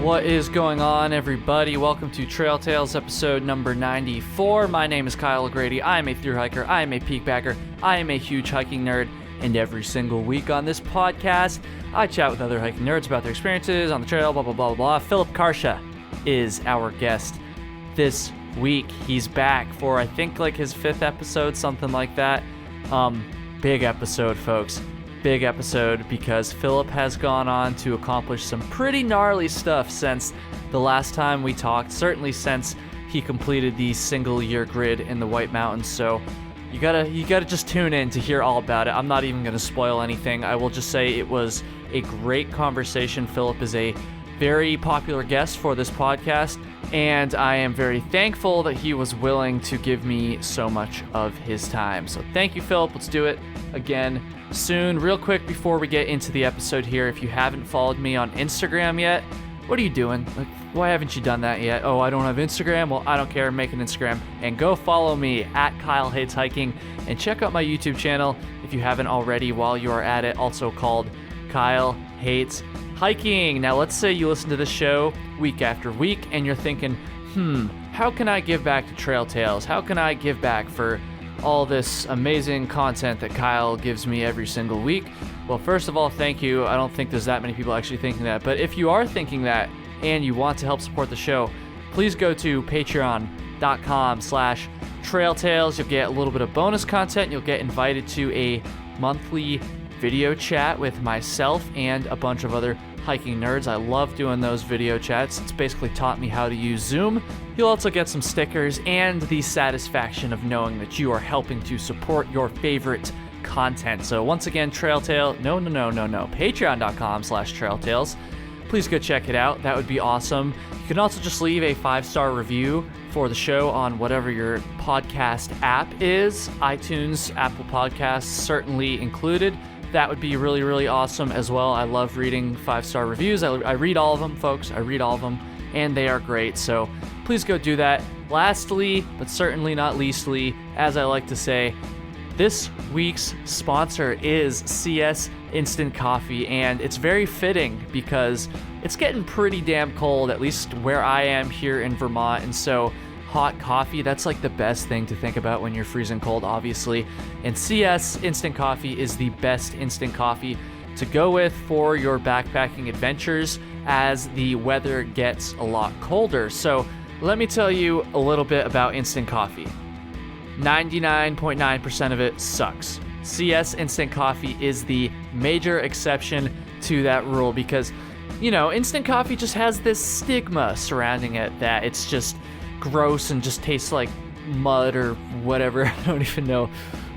What is going on, everybody? Welcome to Trail Tales episode number 94. My name is Kyle O'Grady. I am a thru hiker. I am a peak backer. I am a huge hiking nerd. And every single week on this podcast, I chat with other hiking nerds about their experiences on the trail, blah, blah, blah, blah. Philip Carcia is our guest this week. He's back for, I think, like his 5th episode, something like that. Big episode, folks. Big episode because Philip has gone on to accomplish some pretty gnarly stuff since the last time we talked, certainly since he completed the single year grid in the White Mountains. So you gotta just tune in to hear all about it. I'm not even gonna spoil anything. I will just say it was a great conversation. Philip is a very popular guest for this podcast, and I am very thankful that he was willing to give me so much of his time. So thank you, Philip. Let's do it again soon. Real quick before we get into the episode here, if you haven't followed me on Instagram yet, what are you doing? Like, why haven't you done that yet? Oh, I don't have Instagram? Well, I don't care. Make an Instagram and go follow me at Kyle Hates Hiking, and check out my YouTube channel if you haven't already while you are at it, also called Kyle Hates Hiking. Now, let's say you listen to this show week after week and you're thinking, how can I give back to Trail Tales? How can I give back for all this amazing content that Kyle gives me every single week? Well, first of all, thank you. I don't think there's that many people actually thinking that, but if you are thinking that and you want to help support the show, please go to patreon.com/trailtales. You'll get a little bit of bonus content. You'll get invited to a monthly video chat with myself and a bunch of other hiking nerds. I love doing those video chats. It's basically taught me how to use Zoom. You'll also get some stickers and the satisfaction of knowing that you are helping to support your favorite content. So once again, patreon.com/trailtales. Please go check it out. That would be awesome. You can also just leave a 5-star review for the show on whatever your podcast app is. iTunes, Apple Podcasts, certainly included. That would be really, really awesome as well. I love reading 5-star reviews. I read all of them, folks. I read all of them, and they are great. So please go do that. Lastly, but certainly not leastly, as I like to say, this week's sponsor is CS Instant Coffee, and it's very fitting because it's getting pretty damn cold, at least where I am here in Vermont, and so hot coffee, that's like the best thing to think about when you're freezing cold, obviously. And CS Instant Coffee is the best instant coffee to go with for your backpacking adventures as the weather gets a lot colder. So let me tell you a little bit about instant coffee. 99.9% of it sucks. CS Instant Coffee is the major exception to that rule because, you know, instant coffee just has this stigma surrounding it that it's just gross and just tastes like mud or whatever. I don't even know.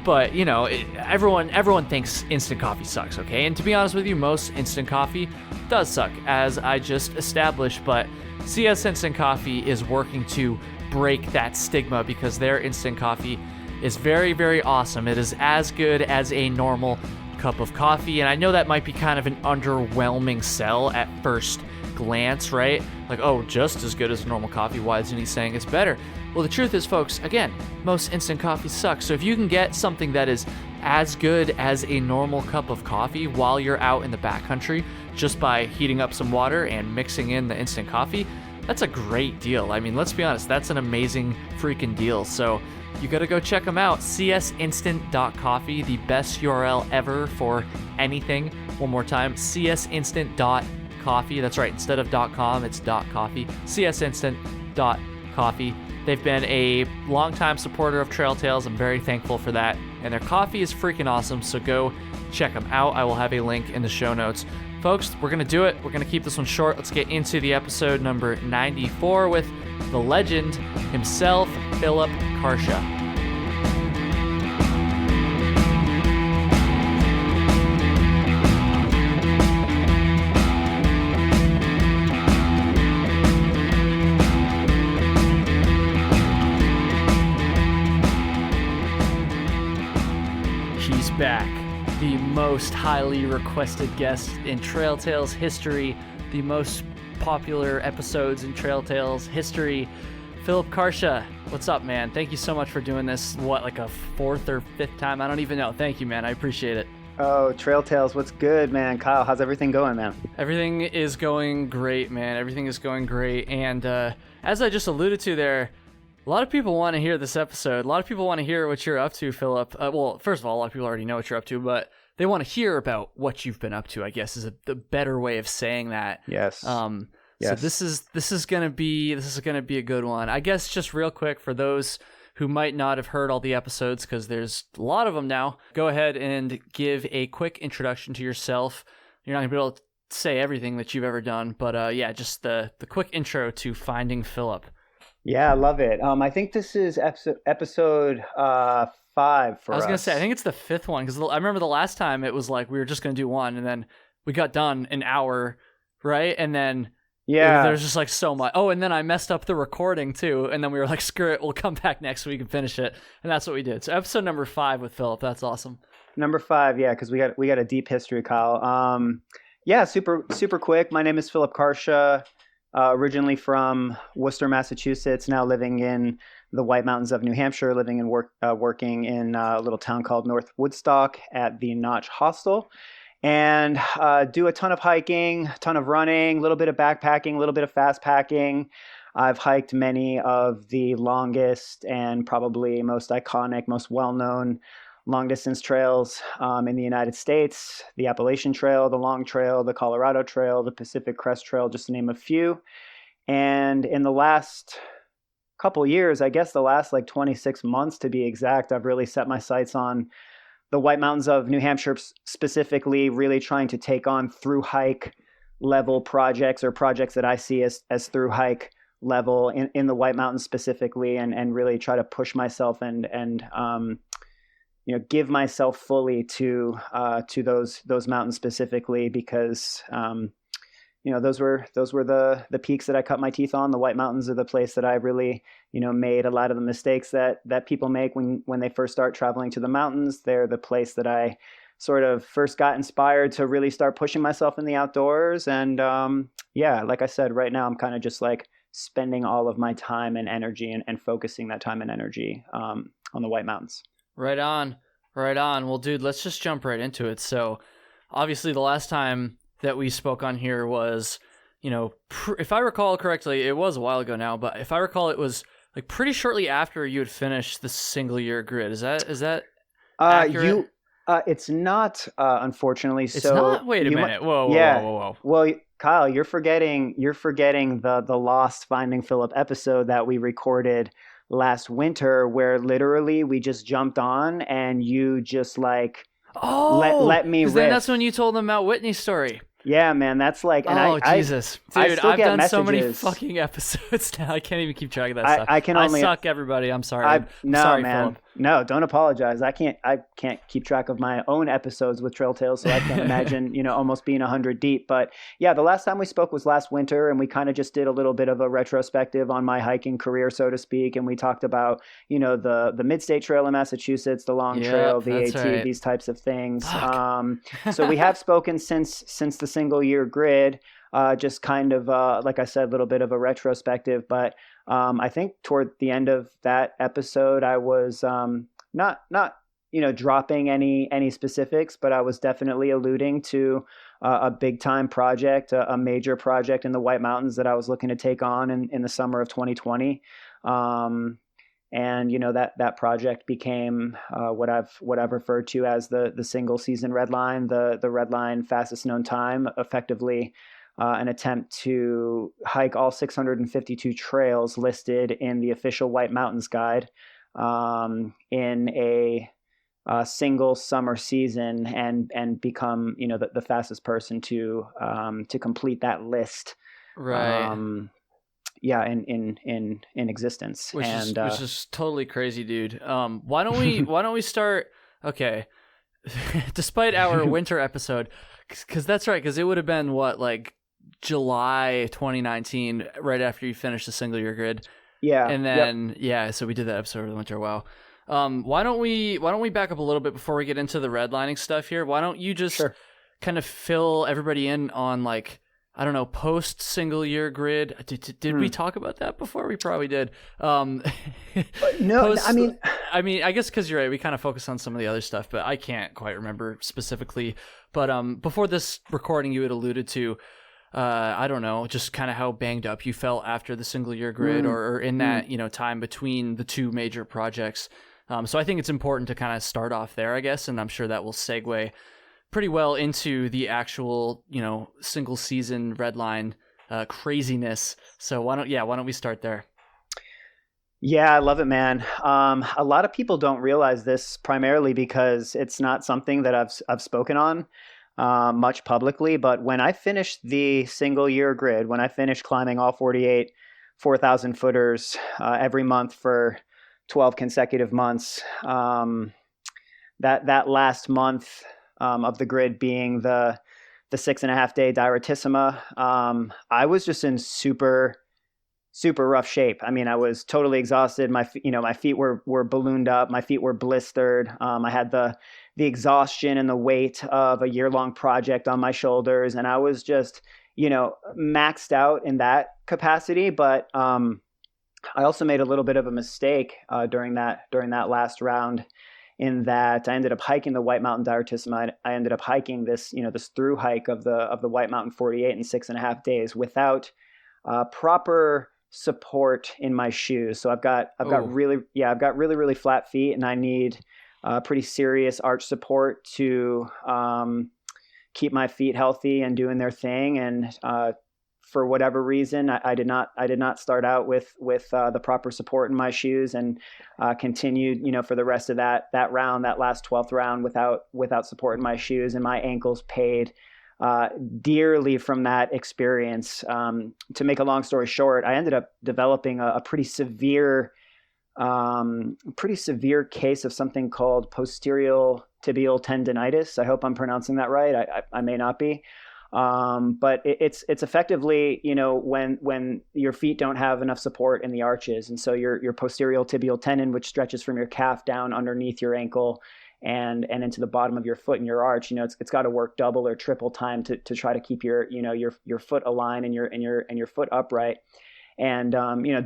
But, you know, everyone thinks instant coffee sucks, okay? And to be honest with you, most instant coffee does suck, as I just established. But CS Instant Coffee is working to break that stigma because their instant coffee is very, very awesome. It is as good as a normal cup of coffee. And I know that might be kind of an underwhelming sell at first glance, right? Like, oh, just as good as a normal coffee. Why isn't he saying it's better? Well, the truth is, folks, again, most instant coffee sucks. So if you can get something that is as good as a normal cup of coffee while you're out in the backcountry just by heating up some water and mixing in the instant coffee, that's a great deal. I mean, let's be honest, that's an amazing freaking deal. So you gotta go check them out. csinstant.coffee, the best URL ever for anything. One more time, csinstant.coffee. That's right, instead of .com, it's .coffee. csinstant.coffee. They've been a longtime supporter of Trail Tales. I'm very thankful for that. And their coffee is freaking awesome, so go check them out. I will have a link in the show notes. Folks, we're going to do it. We're going to keep this one short. Let's get into the episode number 94 with the legend himself, Philip Carcia. He's back. The most highly requested guest in Trail Tales history, the most popular episodes in Trail Tales history, Philip Carcia. What's up, man? Thank you so much for doing this. What, like a 4th or 5th time? I don't even know. Thank you, man. I appreciate it. Oh, Trail Tales, what's good, man? Kyle, how's everything going, man? Everything is going great, man. Everything is going great. And as I just alluded to there, a lot of people want to hear this episode. A lot of people want to hear what you're up to, Philip. Well, first of all, a lot of people already know what you're up to, but they want to hear about what you've been up to, I guess, is the better way of saying that. Yes. So this is gonna be a good one. I guess just real quick for those who might not have heard all the episodes, because there's a lot of them now, go ahead and give a quick introduction to yourself. You're not going to be able to say everything that you've ever done, but just the quick intro to Finding Philip. Yeah, I love it. I think this is episode 5 for us. I was going to say, I think it's the 5th one, because I remember the last time it was like we were just going to do one, and then we got done an hour, right? And then... yeah, there's just like so much. Oh, and then I messed up the recording too, and then we were like, screw it, we'll come back next week and finish it, and that's what we did. So episode number 5 with Philip. That's awesome. Number 5, yeah, because we got a deep history, Kyle. Yeah, super quick. My name is Philip Carcia, originally from Worcester, Massachusetts. Now living in the White Mountains of New Hampshire. Living and working in a little town called North Woodstock at the Notch Hostel. And do a ton of hiking, a ton of running, a little bit of backpacking, a little bit of fast packing. I've hiked many of the longest and probably most iconic, most well-known long-distance trails in the United States. The Appalachian Trail, the Long Trail, the Colorado Trail, the Pacific Crest Trail, just to name a few. And in the last couple years, I guess the last like 26 months to be exact, I've really set my sights on the White Mountains of New Hampshire, specifically really trying to take on through hike level projects, or projects that I see as through hike level in the White Mountains specifically, and really try to push myself and give myself fully to those mountains specifically, because those were the peaks that I cut my teeth on. The White Mountains are the place that I really, made a lot of the mistakes that people make when they first start traveling to the mountains. They're the place that I sort of first got inspired to really start pushing myself in the outdoors. And like I said, right now I'm kind of just like spending all of my time and energy and focusing that time and energy on the White Mountains. Right on. Well, dude, let's just jump right into it. So obviously the last time that we spoke on here was, if I recall correctly, it was a while ago now, but if I recall, it was like pretty shortly after you had finished the single year grid. Is that accurate? It's not, unfortunately. It's not? Wait a minute. Whoa. Well, Kyle, you're forgetting the lost Finding Philip episode that we recorded last winter, where literally we just jumped on and you just like let me riff. Then that's when you told them Mount Whitney story. Yeah, man, that's like... And Jesus. Dude, I've done messages. So many fucking episodes now. I can't even keep track of that stuff. I suck, everybody. I'm sorry. Sorry, man. Philip. No, don't apologize. I can't keep track of my own episodes with Trail Tales, so I can't imagine, almost being 100 deep. But yeah, the last time we spoke was last winter, and we kind of just did a little bit of a retrospective on my hiking career, so to speak. And we talked about, the Mid-State Trail in Massachusetts, the Long Trail, the AT, right. These types of things. So we have spoken since the single year grid, just kind of, like I said, a little bit of a retrospective. But I think toward the end of that episode, I was not dropping any specifics, but I was definitely alluding to a big time project, a major project in the White Mountains that I was looking to take on in the summer of 2020. And that project became what I've referred to as the single season Redline, the Redline fastest known time, effectively an attempt to hike all 652 trails listed in the official White Mountains Guide in a single summer season, and become the fastest person to complete that list. Right. In existence, which is totally crazy, dude. Why don't we start? Okay, despite our winter episode, because that's right, because it would have been what, like July 2019, right after you finished the single year grid. Yeah, and then so we did that episode of the winter. Wow. Why don't we back up a little bit before we get into the redlining stuff here? Why don't you just kind of fill everybody in on, like, I don't know, post single year grid. Did we talk about that before? We probably did. No, I mean, I mean, I guess because you're right, we kind of focus on some of the other stuff, but I can't quite remember specifically. But before this recording, you had alluded to, I don't know, just kind of how banged up you felt after the single year grid or in that, time between the two major projects. So I think it's important to kind of start off there, I guess, and I'm sure that will segue pretty well into the actual, single season Redline craziness. So why don't we start there? Yeah, I love it, man. A lot of people don't realize this primarily because it's not something that I've spoken on much publicly. But when I finished the single year grid, when I finished climbing all 48 4,000 footers every month for 12 consecutive months, that last month of the grid being the 6.5 day diuretisima, I was just in super rough shape. I mean, I was totally exhausted. My feet were ballooned up. My feet were blistered. I had the exhaustion and the weight of a year-long project on my shoulders, and I was just, maxed out in that capacity. But I also made a little bit of a mistake during that last round, in that I ended up hiking the White Mountain diuretisima. I ended up hiking this through hike of the White Mountain 48 in 6.5 days without proper support in my shoes. So I've got really flat feet, and I need pretty serious arch support to keep my feet healthy and doing their thing. And for whatever reason, I did not start out with the proper support in my shoes, and continued for the rest of that round, that last 12th round, without support in my shoes, and my ankles paid dearly from that experience. To make a long story short, I ended up developing a pretty severe case of something called posterior tibial tendinitis. I hope I'm pronouncing that right. I may not be. But it's effectively, when your feet don't have enough support in the arches. And so your posterior tibial tendon, which stretches from your calf down underneath your ankle and into the bottom of your foot and your arch, it's got to work double or triple time to try to keep your foot aligned and your foot upright. And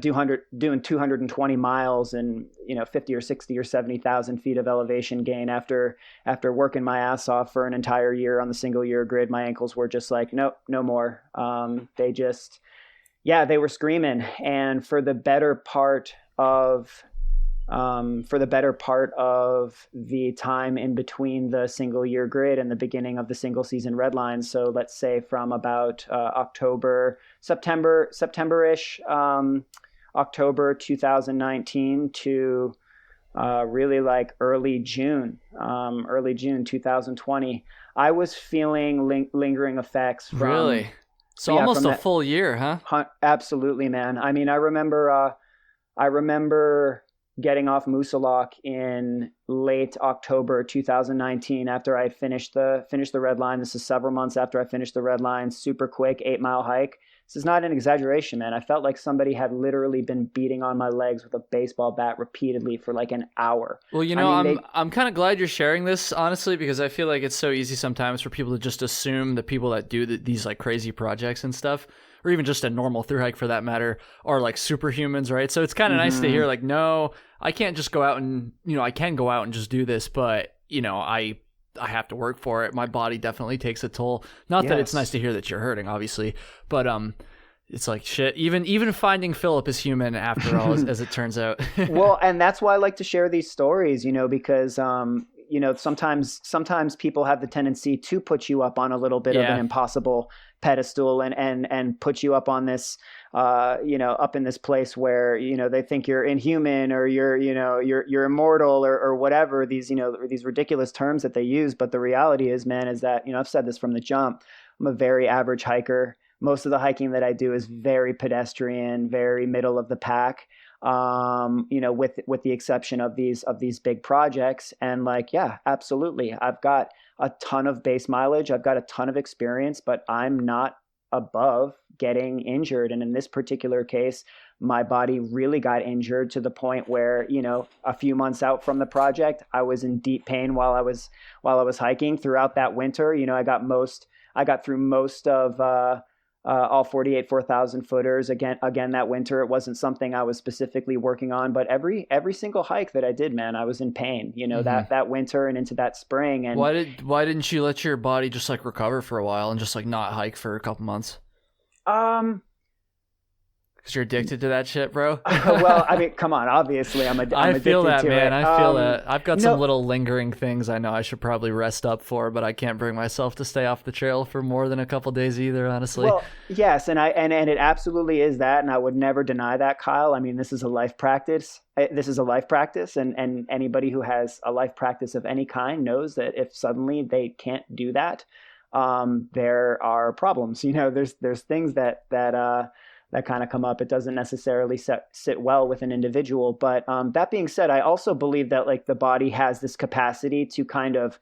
doing 220 miles and 50 or 60 or 70,000 feet of elevation gain after working my ass off for an entire year on the single year grid, my ankles were just like, nope, no more. They were screaming. And for the better part of the time in between the single year grid and the beginning of the single season Redline, so let's say from about September-ish, October 2019 to really like early June 2020, I was feeling lingering effects from... Really? So almost a full year, huh? Absolutely, man. I mean, I remember getting off Moosilauke in late October 2019 after I finished the Redline. This is several months after I finished the Redline. Super quick 8-mile hike. This is not an exaggeration, man. I felt like somebody had literally been beating on my legs with a baseball bat repeatedly for like an hour. Well, I'm kind of glad you're sharing this, honestly, because I feel like it's so easy sometimes for people to just assume that people that do these like crazy projects and stuff, or even just a normal through hike for that matter, are like superhumans, right? So it's kind of nice to hear like, no, I can't just go out and, I can go out and just do this, but, I have to work for it. My body definitely takes a toll. Not that it's nice to hear that you're hurting, obviously, but it's like shit. Even finding Philip is human after all, as it turns out. Well, and that's why I like to share these stories, because sometimes people have the tendency to put you up on a little bit of an impossible pedestal and put you up on this, up in this place where, they think you're inhuman or you're immortal or whatever, these ridiculous terms that they use. But the reality is, man, is that, I've said this from the jump, I'm a very average hiker. Most of the hiking that I do is very pedestrian, very middle of the pack. With the exception of these big projects. And like, yeah, absolutely. I've got a ton of base mileage. I've got a ton of experience, but I'm not above getting injured. And in this particular case, my body really got injured to the point where, a few months out from the project, I was in deep pain while I was hiking throughout that winter. I got through most of all 48 4,000 footers. Again, that winter, it wasn't something I was specifically working on, but every single hike that I did, man, I was in pain, that winter and into that spring. And why didn't you let your body just like recover for a while and just like not hike for a couple months? Because you're addicted to that shit, bro. Well, I mean, come on. Obviously, I'm addicted to it. I feel that, man. I feel that. I've got some little lingering things I know I should probably rest up for, but I can't bring myself to stay off the trail for more than a couple days either, honestly. Well, yes, and it absolutely is that, and I would never deny that, Kyle. I mean, this is a life practice. And anybody who has a life practice of any kind knows that if suddenly they can't do that, there are problems. There's things that kind of come up. It doesn't necessarily sit well with an individual. But that being said, I also believe that like the body has this capacity to kind of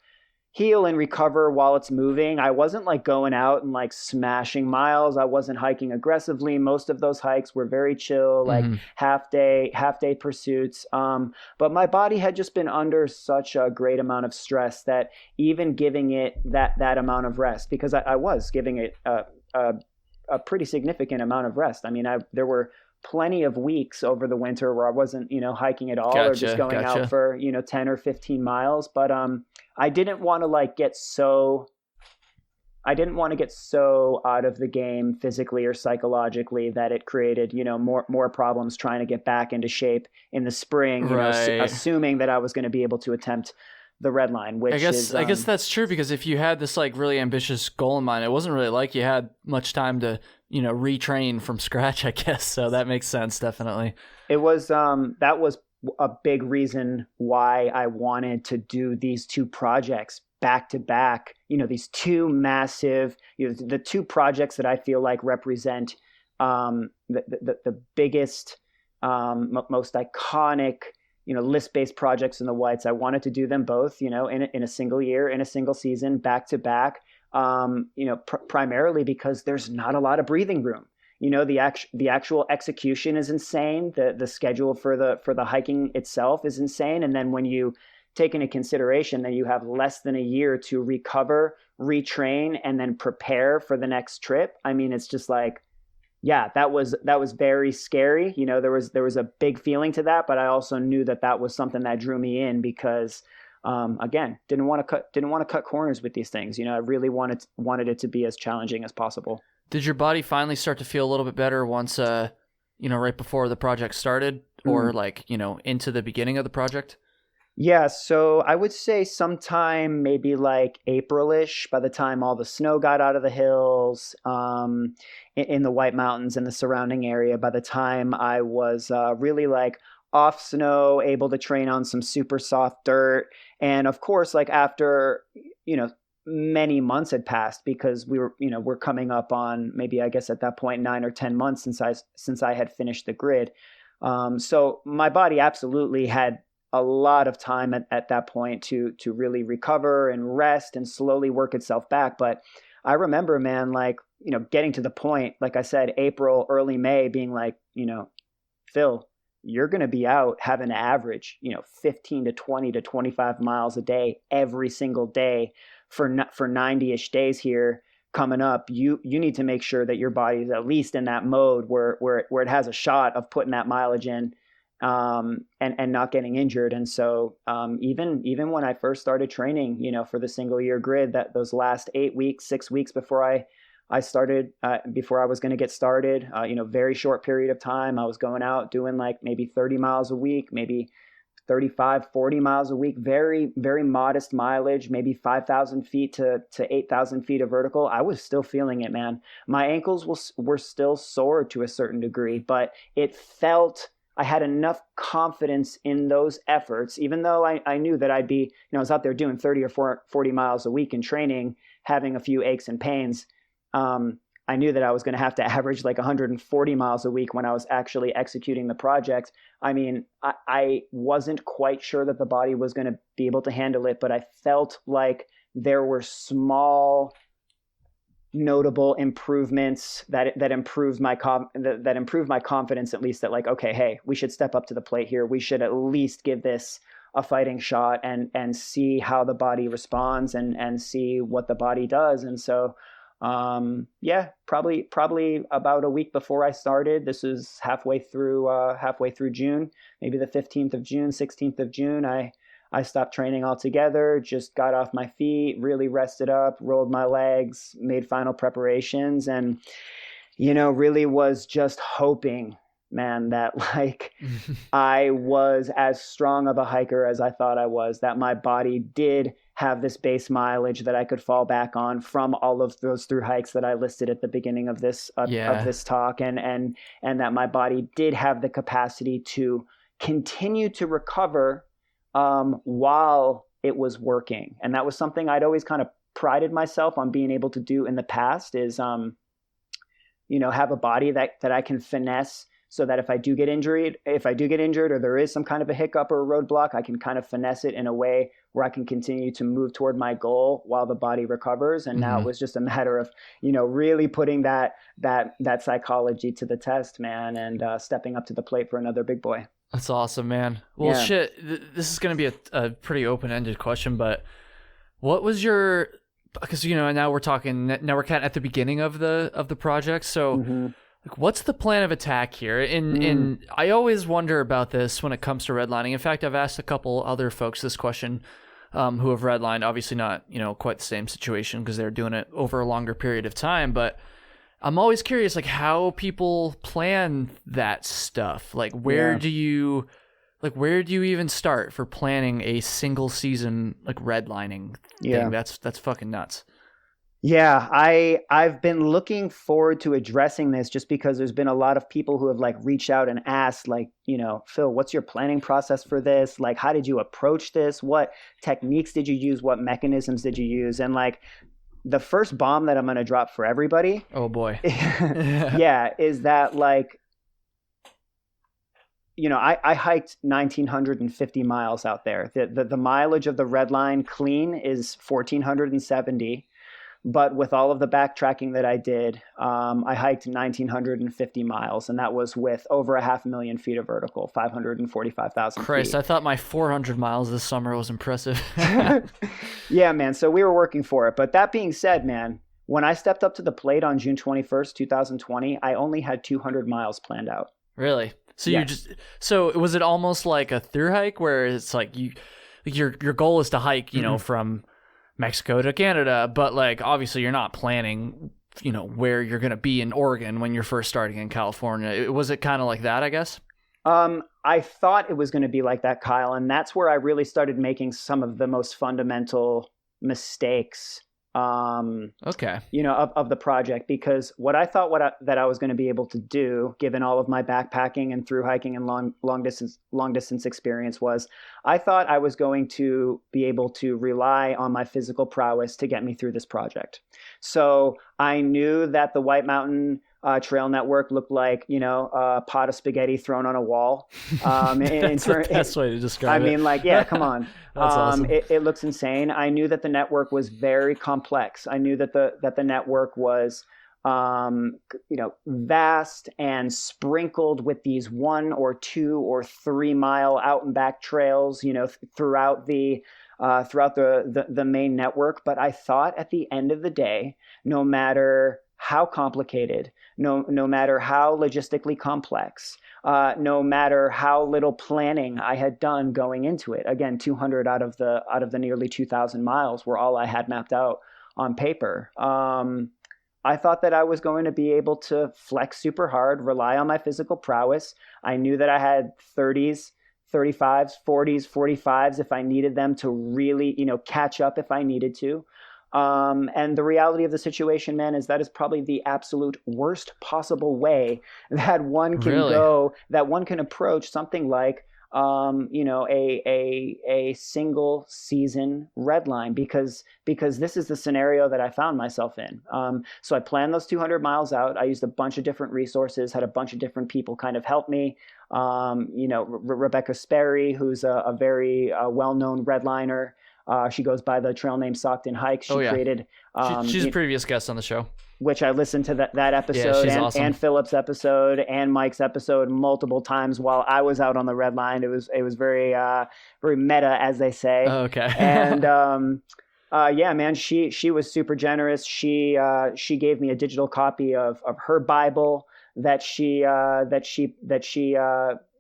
heal and recover while it's moving. I wasn't like going out and like smashing miles. I wasn't hiking aggressively. Most of those hikes were very chill, like half day pursuits. But my body had just been under such a great amount of stress that even giving it that amount of rest, because I was giving it a pretty significant amount of rest. I mean, there were plenty of weeks over the winter where I wasn't, hiking at all, or just going out for, 10 or 15 miles. But I didn't want to get so out of the game physically or psychologically that it created, more problems trying to get back into shape in the spring, assuming that I was going to be able to attempt the Redline, which I guess that's true, because if you had this like really ambitious goal in mind, it wasn't really like you had much time to, retrain from scratch, I guess. So that makes sense. Definitely. It was, that was a big reason why I wanted to do these two projects back to back, these two massive, the two projects that I feel like represent, the biggest, most iconic, list-based projects in the whites. I wanted to do them both, in a single year, in a single season, back to back, primarily because there's not a lot of breathing room. The actual execution is insane. The schedule for the hiking itself is insane. And then when you take into consideration that you have less than a year to recover, retrain, and then prepare for the next trip, I mean, it's just like, yeah, that was very scary. There was a big feeling to that, but I also knew that was something that drew me in because, again, didn't want to cut corners with these things. I really wanted it to be as challenging as possible. Did your body finally start to feel a little bit better once, right before the project started, or into the beginning of the project? Yeah, so I would say sometime maybe like April-ish, by the time all the snow got out of the hills, in the White Mountains and the surrounding area, by the time I was really like off snow, able to train on some super soft dirt. And of course, like after, many months had passed, because we're coming up on maybe, I guess at that point, 9 or 10 months since I had finished the grid. So my body absolutely had a lot of time at that point to really recover and rest and slowly work itself back. But I remember, man, getting to the point, like I said, April, early May, being like, Phil, you're going to be out having an average, 15 to 20 to 25 miles a day every single day for 90-ish days here coming up. You need to make sure that your body is at least in that mode where it has a shot of putting that mileage in, and not getting injured. And so, even when I first started training, for the single year grid, that those last 6 weeks before I started, before I was going to get started, very short period of time, I was going out doing like maybe 30 miles a week, maybe 35, 40 miles a week, very, very modest mileage, maybe 5,000 feet to 8,000 feet of vertical. I was still feeling it, man. My ankles were still sore to a certain degree, but it felt, I had enough confidence in those efforts, even though I knew that I'd be, I was out there doing 30 or 40 miles a week in training, having a few aches and pains. I knew that I was going to have to average like 140 miles a week when I was actually executing the project. I mean, I wasn't quite sure that the body was going to be able to handle it, but I felt like there were small, notable improvements that improved my confidence, at least, that like, okay, hey, we should step up to the plate here. We should at least give this a fighting shot and see how the body responds and see what the body does. And so, Yeah, probably about a week before I started. This is halfway through June, maybe the 15th of June, 16th of June. I stopped training altogether, just got off my feet, really rested up, rolled my legs, made final preparations, and really was just hoping, man, that like I was as strong of a hiker as I thought I was, that my body did have this base mileage that I could fall back on from all of those through hikes that I listed at the beginning of this talk, and that my body did have the capacity to continue to recover while it was working. And that was something I'd always kind of prided myself on being able to do in the past, is have a body that I can finesse, so that if I do get injured, or there is some kind of a hiccup or a roadblock, I can kind of finesse it in a way where I can continue to move toward my goal while the body recovers. And now it was just a matter of, really putting that psychology to the test, man, and stepping up to the plate for another big boy. That's awesome, man. Well, shit, this is going to be a pretty open-ended question, but what was your, because, now we're kind of at the beginning of the project. So like, what's the plan of attack here? And I always wonder about this when it comes to redlining. In fact, I've asked a couple other folks this question who have redlined, obviously not, quite the same situation because they're doing it over a longer period of time, but I'm always curious, like, how people plan that stuff. Like, where do you even start for planning a single season, like, redlining thing? That's fucking nuts. Yeah, I've been looking forward to addressing this, just because there's been a lot of people who have like reached out and asked, like, Phil, what's your planning process for this? Like, how did you approach this? What techniques did you use? What mechanisms did you use? And like, the first bomb that I'm going to drop for everybody. Oh boy. Is that like, I hiked 1,950 miles out there. The mileage of the Redline clean is 1,470. But with all of the backtracking that I did, I hiked 1,950 miles, and that was with over 500,000 feet of vertical, 545,000 feet. Christ, I thought my 400 miles this summer was impressive. Yeah, man. So we were working for it. But that being said, man, when I stepped up to the plate on June 21st, 2020, I only had 200 miles planned out. Really? So so was it almost like a through hike where it's like your goal is to hike, from Mexico to Canada, but like obviously you're not planning, where you're going to be in Oregon when you're first starting in California. Was it kind of like that, I guess? I thought it was going to be like that, Kyle, and that's where I really started making some of the most fundamental mistakes of the project, because what I thought that I was going to be able to do, given all of my backpacking and through hiking and long distance experience, was I thought I was going to be able to rely on my physical prowess to get me through this project. So I knew that the White Mountain Trail Network looked like, a pot of spaghetti thrown on a wall. That's the best way to describe it. I mean, like, yeah, come on. That's awesome. It looks insane. I knew that the network was very complex. I knew that the network was, vast and sprinkled with these 1 or 2 or 3 mile out and back trails, throughout the main network. But I thought at the end of the day, no matter how complicated, no matter how logistically complex, no matter how little planning I had done going into it. Again, 200 out of the nearly 2,000 miles were all I had mapped out on paper. I thought that I was going to be able to flex super hard, rely on my physical prowess. I knew that I had 30s, 35s, 40s, 45s if I needed them to really, catch up if I needed to. And the reality of the situation, man, is that is probably the absolute worst possible way that one can that one can approach something like, a single season redline, because this is the scenario that I found myself in. So I planned those 200 miles out. I used a bunch of different resources, had a bunch of different people kind of help me. Rebecca Sperry, who's a very well-known redliner. She goes by the trail name Sockton Hikes. She created. She's a previous guest on the show, which I listened to that episode and Philip's episode and Mike's episode multiple times while I was out on the Redline. It was very very meta, as they say. Oh, okay. And Yeah, man, she was super generous. She gave me a digital copy of her Bible that she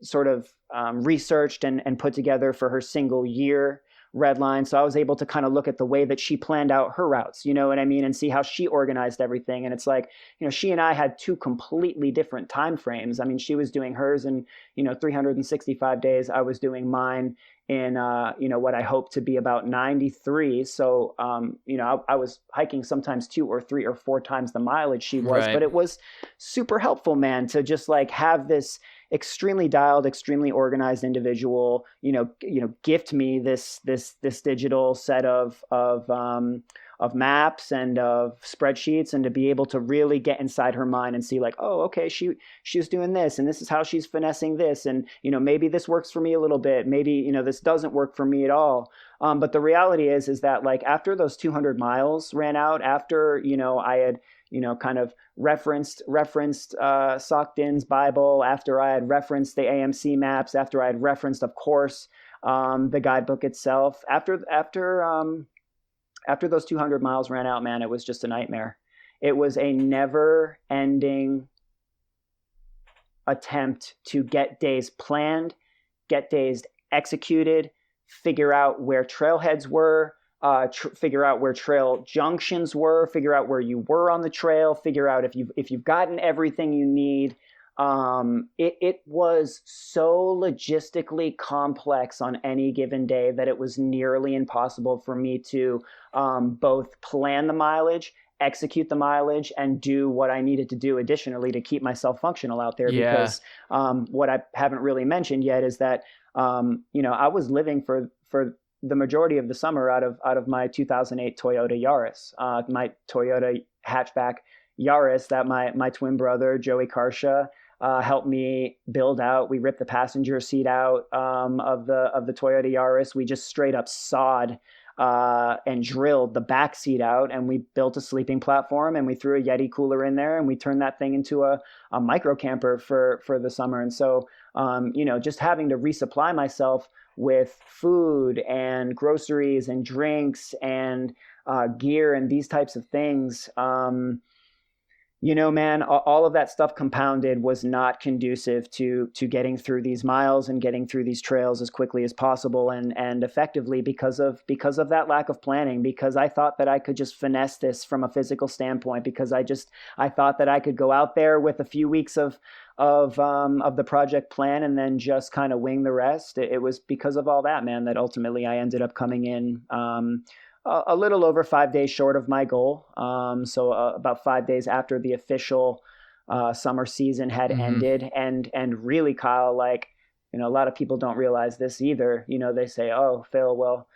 sort of researched and put together for her single year red line. So I was able to kind of look at the way that she planned out her routes, you know what I mean, and see how she organized everything. And it's like, she and I had two completely different time frames. I mean, she was doing hers in 365 days. I was doing mine in what I hope to be about 93. So I was hiking sometimes 2 or 3 or 4 times the mileage she was, Right. but it was super helpful, man, to just like have this extremely dialed, extremely organized individual, gift me this digital set of maps and of spreadsheets, and to be able to really get inside her mind and see like, oh, okay, she's doing this, and this is how she's finessing this, and maybe this works for me a little bit, maybe this doesn't work for me at all. But the reality is that like after those 200 miles ran out, after I had kind of referenced Sockdin's Bible, after I had referenced the AMC maps, after I had referenced, of course, the guidebook itself, after those 200 miles ran out, man, it was just a nightmare. It was a never-ending attempt to get days planned, get days executed, figure out where trailheads were, figure out where trail junctions were, figure out where you were on the trail, figure out if you've gotten everything you need. It was so logistically complex on any given day that it was nearly impossible for me to both plan the mileage, execute the mileage, and do what I needed to do additionally to keep myself functional out there. Yeah. Because what I haven't really mentioned yet is that I was living for the majority of the summer out of my 2008 Toyota Yaris, my Toyota hatchback Yaris that my twin brother Joey Carcia helped me build out. We ripped the passenger seat out of the Toyota Yaris. We just straight up sawed and drilled the back seat out, and we built a sleeping platform, and we threw a Yeti cooler in there, and we turned that thing into a micro camper for the summer. And so just having to resupply myself with food and groceries and drinks and gear and these types of things, man, all of that stuff compounded was not conducive to getting through these miles and getting through these trails as quickly as possible and effectively because of that lack of planning, because I thought that I could just finesse this from a physical standpoint, because I thought that I could go out there with a few weeks of the project plan and then just kind of wing the rest. It was because of all that, man, that ultimately I ended up coming in a little over 5 days short of my goal. So about 5 days after the official summer season had ended. And really, Kyle, like, a lot of people don't realize this either. They say, oh, Phil, well,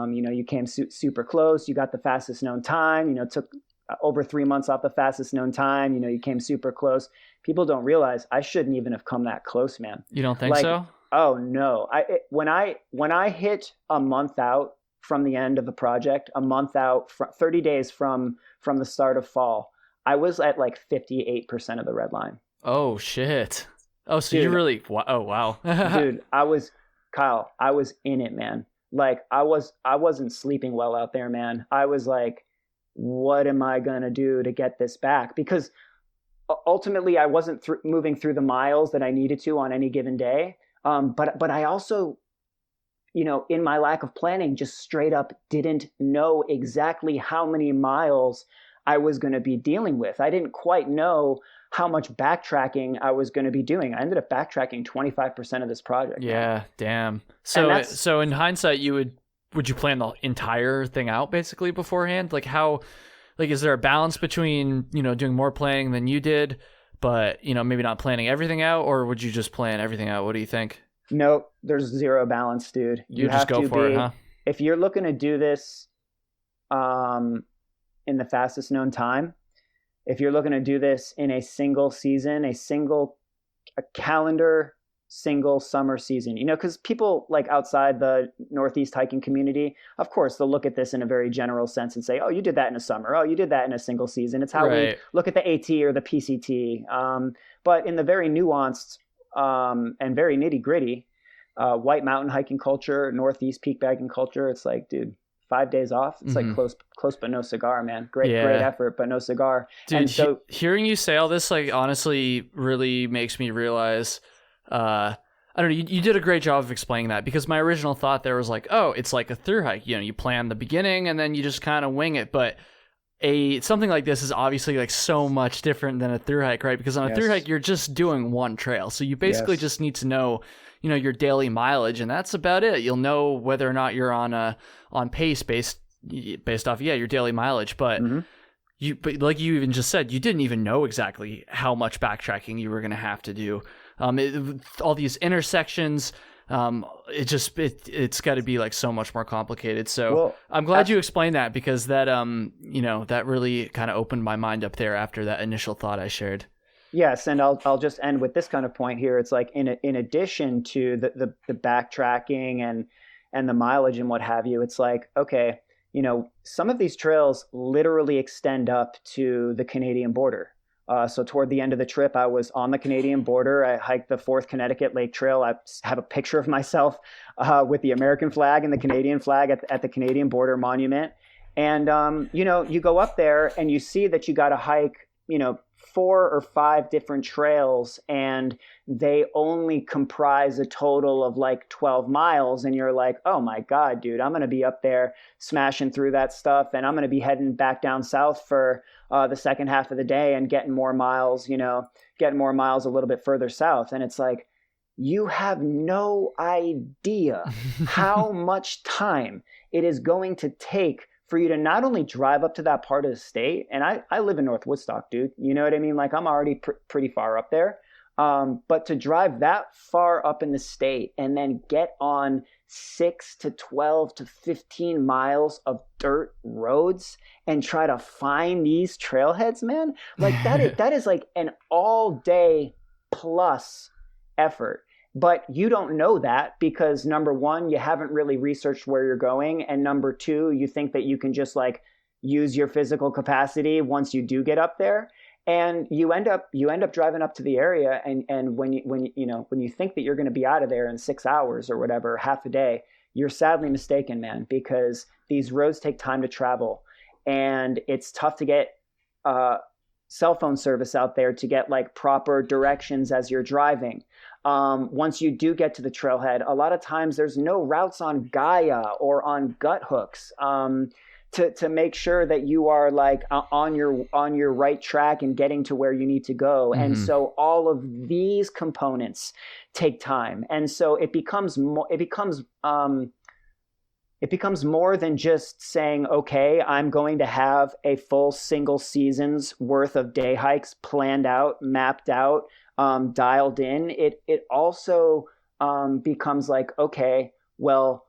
you came super close. You got the fastest known time, took over 3 months off the fastest known time. You came super close. People don't realize I shouldn't even have come that close, man. You don't think so? Oh no. When I hit a month out from the end of the project, a month out, 30 days from the start of fall, I was at like 58% of the red line. Oh shit. Oh, so Dude, you really, oh wow. Dude, Kyle, I was in it, man. Like I wasn't sleeping well out there, man. I was like, what am I going to do to get this back? Because ultimately I wasn't moving through the miles that I needed to on any given day. But I also, in my lack of planning, just straight up didn't know exactly how many miles I was going to be dealing with. I didn't quite know how much backtracking I was going to be doing. I ended up backtracking 25% of this project. Yeah, damn. So in hindsight, would you plan the entire thing out basically beforehand? Like is there a balance between, doing more planning than you did, but, maybe not planning everything out, or would you just plan everything out? What do you think? Nope, there's zero balance, dude. You just go for it, huh? If you're looking to do this in the fastest known time, if you're looking to do this in a single season, a calendar single summer season, because people like outside the Northeast hiking community, of course, they'll look at this in a very general sense and say, oh, you did that in a summer. Oh, you did that in a single season. It's how we look at the AT or the PCT. But in the very nuanced and very nitty gritty white mountain hiking culture, Northeast peak bagging culture, it's like, dude, 5 days off. It's like close but no cigar, man. Great effort, but no cigar. Dude, and so hearing you say all this, like, honestly really makes me realize, I don't know, you did a great job of explaining that, because my original thought there was like, oh, it's like a through hike. You know, you plan the beginning and then you just kind of wing it. But something like this is obviously like so much different than a through hike, right? Because on a through hike, you're just doing one trail. So you basically just need to know, you know, your daily mileage, and that's about it. You'll know whether or not you're on pace based off your daily mileage. But but like you even just said, you didn't even know exactly how much backtracking you were going to have to do. All these intersections, it's got to be like so much more complicated. So I'm glad you explained that, because that you know, that really kind of opened my mind up there after that initial thought I shared. Yes, and I'll just end with this kind of point here. It's like in addition to the backtracking and the mileage and what have you, it's like, okay, you know, some of these trails literally extend up to the Canadian border. So toward the end of the trip, I was on the Canadian border. I hiked the 4th Connecticut Lake Trail. I have a picture of myself with the American flag and the Canadian flag at the Canadian border monument. And, you know, you go up there and you see that you got to hike, you know, 4 or 5 different trails, and they only comprise a total of like 12 miles. And you're like, oh my God, dude, I'm going to be up there smashing through that stuff. And I'm going to be heading back down south for the second half of the day and getting more miles a little bit further south. And it's like, you have no idea how much time it is going to take for you to not only drive up to that part of the state, and I live in North Woodstock, dude. You know what I mean? Like, I'm already pretty far up there. But to drive that far up in the state and then get on 6 to 12 to 15 miles of dirt roads and try to find these trailheads, man, like that is like an all day plus effort. But you don't know that because, number one, you haven't really researched where you're going. And number two, you think that you can just like use your physical capacity once you do get up there. And you end up driving up to the area. And when you think that you're going to be out of there in 6 hours or whatever, half a day, you're sadly mistaken, man, because these roads take time to travel. And it's tough to get cell phone service out there to get like proper directions as you're driving. Once you do get to the trailhead, a lot of times there's no routes on Gaia or on gut hooks to make sure that you are like on your right track and getting to where you need to go. Mm-hmm. And so all of these components take time, and so it becomes more than just saying, okay, I'm going to have a full single season's worth of day hikes planned out, mapped out, dialed in. It also becomes like, okay, well,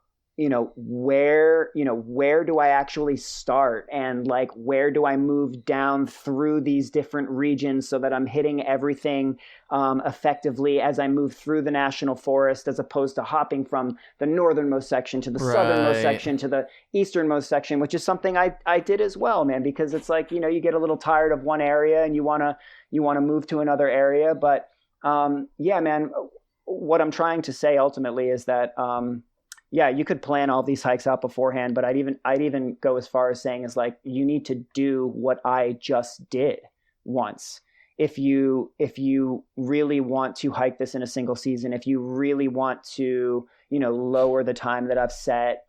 where do I actually start, and like where do I move down through these different regions so that I'm hitting everything effectively as I move through the national forest, as opposed to hopping from the northernmost section to the southernmost section to the easternmost section, which is something I did as well, man, because it's like, you get a little tired of one area and you want to move to another area. But yeah, man, what I'm trying to say ultimately is that yeah, you could plan all these hikes out beforehand, but I'd even go as far as saying is like, you need to do what I just did once. If you really want to hike this in a single season, if you really want to, lower the time that I've set,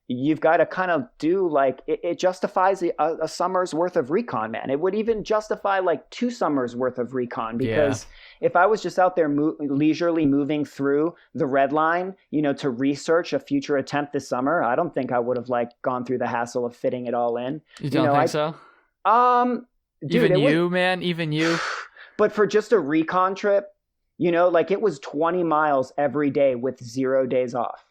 you've got to kind of do like, it justifies a summer's worth of recon, man. It would even justify like 2 summers worth of recon, because if I was just out there leisurely moving through the red line, to research a future attempt this summer, I don't think I would have like gone through the hassle of fitting it all in. You don't think so? Dude, even you. But for just a recon trip, like it was 20 miles every day with 0 days off.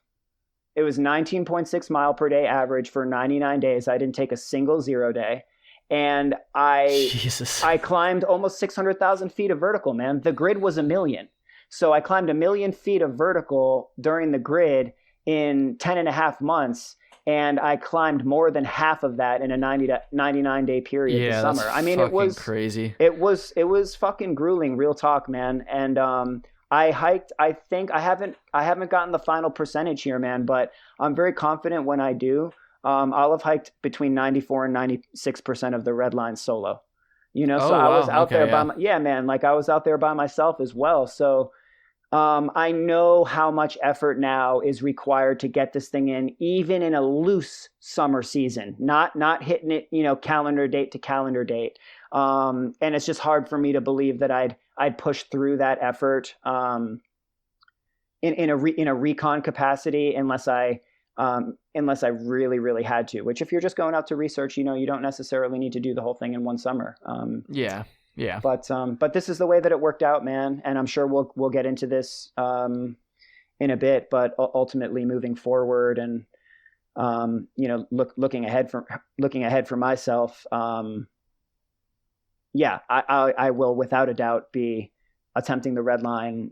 It was 19.6 mile per day average for 99 days. I didn't take a single 0 day. And I climbed almost 600,000 feet of vertical, man. The grid was 1 million. So I climbed 1 million feet of vertical during the grid in 10 and a half months. And I climbed more than half of that in a 99 day period this summer. I mean, it was crazy. It was fucking grueling, real talk, man. And I hiked. I think I haven't gotten the final percentage here, man, but I'm very confident when I do. I'll have hiked between 94 and 96% of the red line solo. So Oh I was wow. out Okay. there Yeah. yeah, man, like I was out there by myself as well. So I know how much effort now is required to get this thing in, even in a loose summer season, not hitting it, calendar date to calendar date. And it's just hard for me to believe that I'd push through that effort in a recon capacity unless I really really had to. Which if you're just going out to research, you don't necessarily need to do the whole thing in one summer. Yeah. Yeah. But this is the way that it worked out, man. And I'm sure we'll get into this in a bit. But ultimately, moving forward and looking ahead for myself, yeah, I will without a doubt be attempting the red line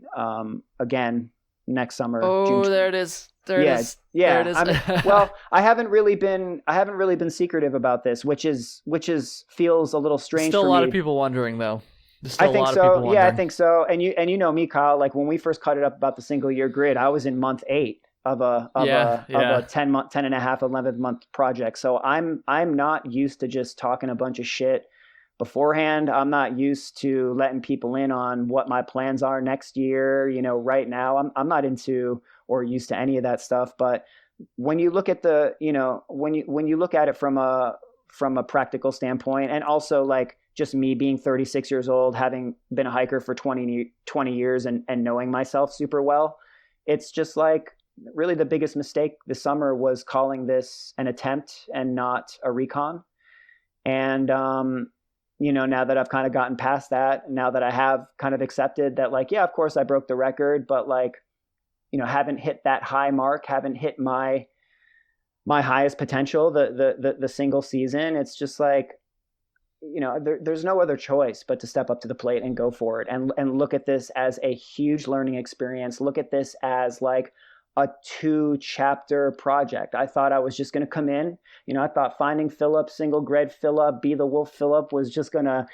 again next summer. Oh, June. there it is. There Yeah, it is. yeah. There it is. Well, I haven't really been secretive about this, which feels a little strange Still for a lot me. of people wondering though. There's I still a think lot of people so. Yeah, I wondering. think so. And you know me, Kyle. Like when we first cut it up about the single year grid, I was in month 8 of a 10 and a half, 11 month project. So I'm not used to just talking a bunch of shit beforehand. I'm not used to letting people in on what my plans are next year. Right now I'm not into or used to any of that stuff. But when you look at when you look at it from a practical standpoint, and also like just me being 36 years old, having been a hiker for 20 years and knowing myself super well, it's just like really the biggest mistake this summer was calling this an attempt and not a recon. And now that I've kind of gotten past that, now that I have kind of accepted that, like, yeah, of course I broke the record, but like, haven't hit that high mark, haven't hit my highest potential, the single season. It's just like, there's no other choice but to step up to the plate and go for it and look at this as a huge learning experience. Look at this as like a 2-chapter project. I thought I was just going to come in, I thought finding Philip, single grid Philip, be the wolf Philip was just going to,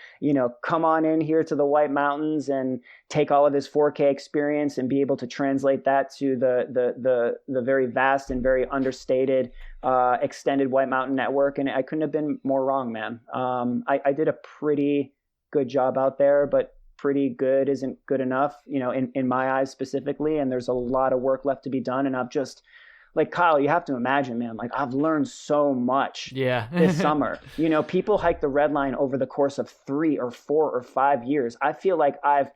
come on in here to the White Mountains and take all of his 4K experience and be able to translate that to the very vast and very understated extended White Mountain network. And I couldn't have been more wrong, man. I did a pretty good job out there, but pretty good isn't good enough, in my eyes specifically. And there's a lot of work left to be done. And I've just, like, Kyle, you have to imagine, man, like I've learned so much this summer. People hike the red line over the course of 3 or 4 or 5 years. I feel like I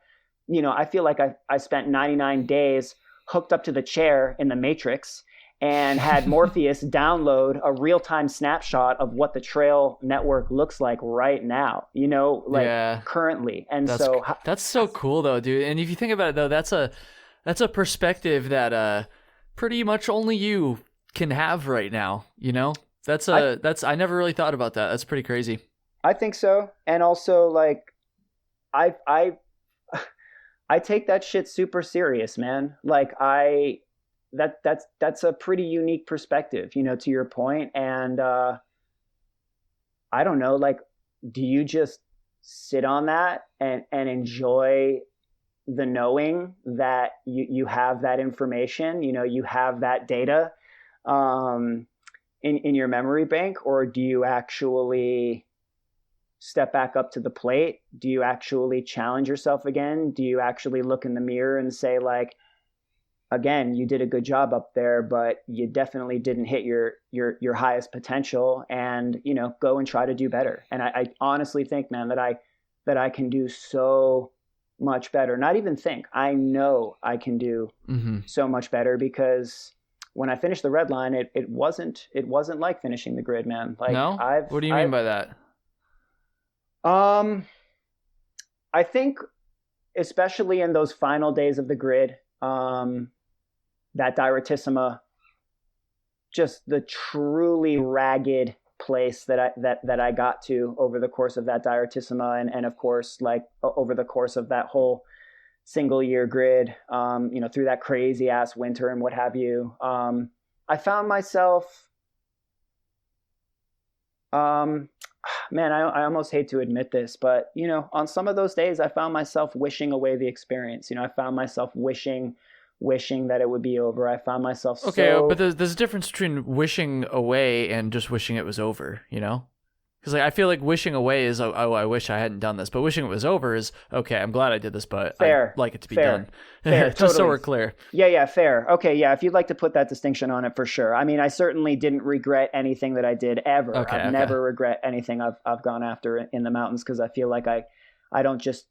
spent 99 days hooked up to the chair in the Matrix and had Morpheus download a real-time snapshot of what the trail network looks like right now, currently. And that's so cool though, dude. And if you think about it though, that's a perspective that pretty much only you can have right now, I never really thought about that. That's pretty crazy. I think so. And also like I take that shit super serious, man. Like that's a pretty unique perspective, to your point. And I don't know, like, do you just sit on that and enjoy the knowing that you have that information, you have that data in your memory bank? Or do you actually step back up to the plate? Do you actually challenge yourself again? Do you actually look in the mirror and say, like, again, you did a good job up there, but you definitely didn't hit your highest potential, and go and try to do better. And I honestly think, man, that I can do so much better. Not even think, I know I can do so much better, because when I finished the red line, it wasn't like finishing the grid, man. Like, no? What do you mean by that? I think especially in those final days of the grid, that Diretissima, just the truly ragged place that I got to over the course of that Diretissima, and of course, like over the course of that whole single year grid, through that crazy ass winter and what have you. I found myself man, I almost hate to admit this, but on some of those days, I found myself wishing away the experience. I found myself wishing that it would be over. I found myself Okay, but there's a difference between wishing away and just wishing it was over, Because I feel like wishing away is, oh, I wish I hadn't done this. But wishing it was over is, okay, I'm glad I did this, but fair, I'd like it to be fair, done. Fair, Just totally. so we're clear. Yeah, fair. Okay, yeah, if you'd like to put that distinction on it, for sure. I mean, I certainly didn't regret anything that I did ever. I've never regret anything I've gone after in the mountains, because I feel like I don't just,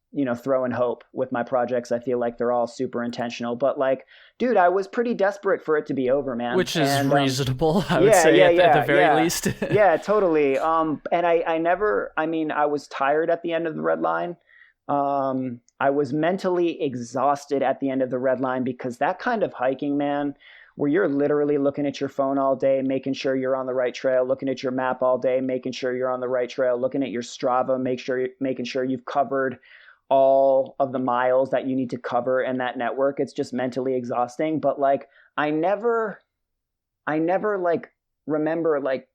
throw in hope with my projects. I feel like they're all super intentional. But like, dude, I was pretty desperate for it to be over, man. Which is reasonable, I would say, at the very least. Yeah, totally. And I was tired at the end of the red line. I was mentally exhausted at the end of the red line, because that kind of hiking, man, where you're literally looking at your phone all day, making sure you're on the right trail, looking at your map all day, making sure you're on the right trail, looking at your Strava, making sure you've covered all of the miles that you need to cover in that network. It's just mentally exhausting. But like, I never like remember like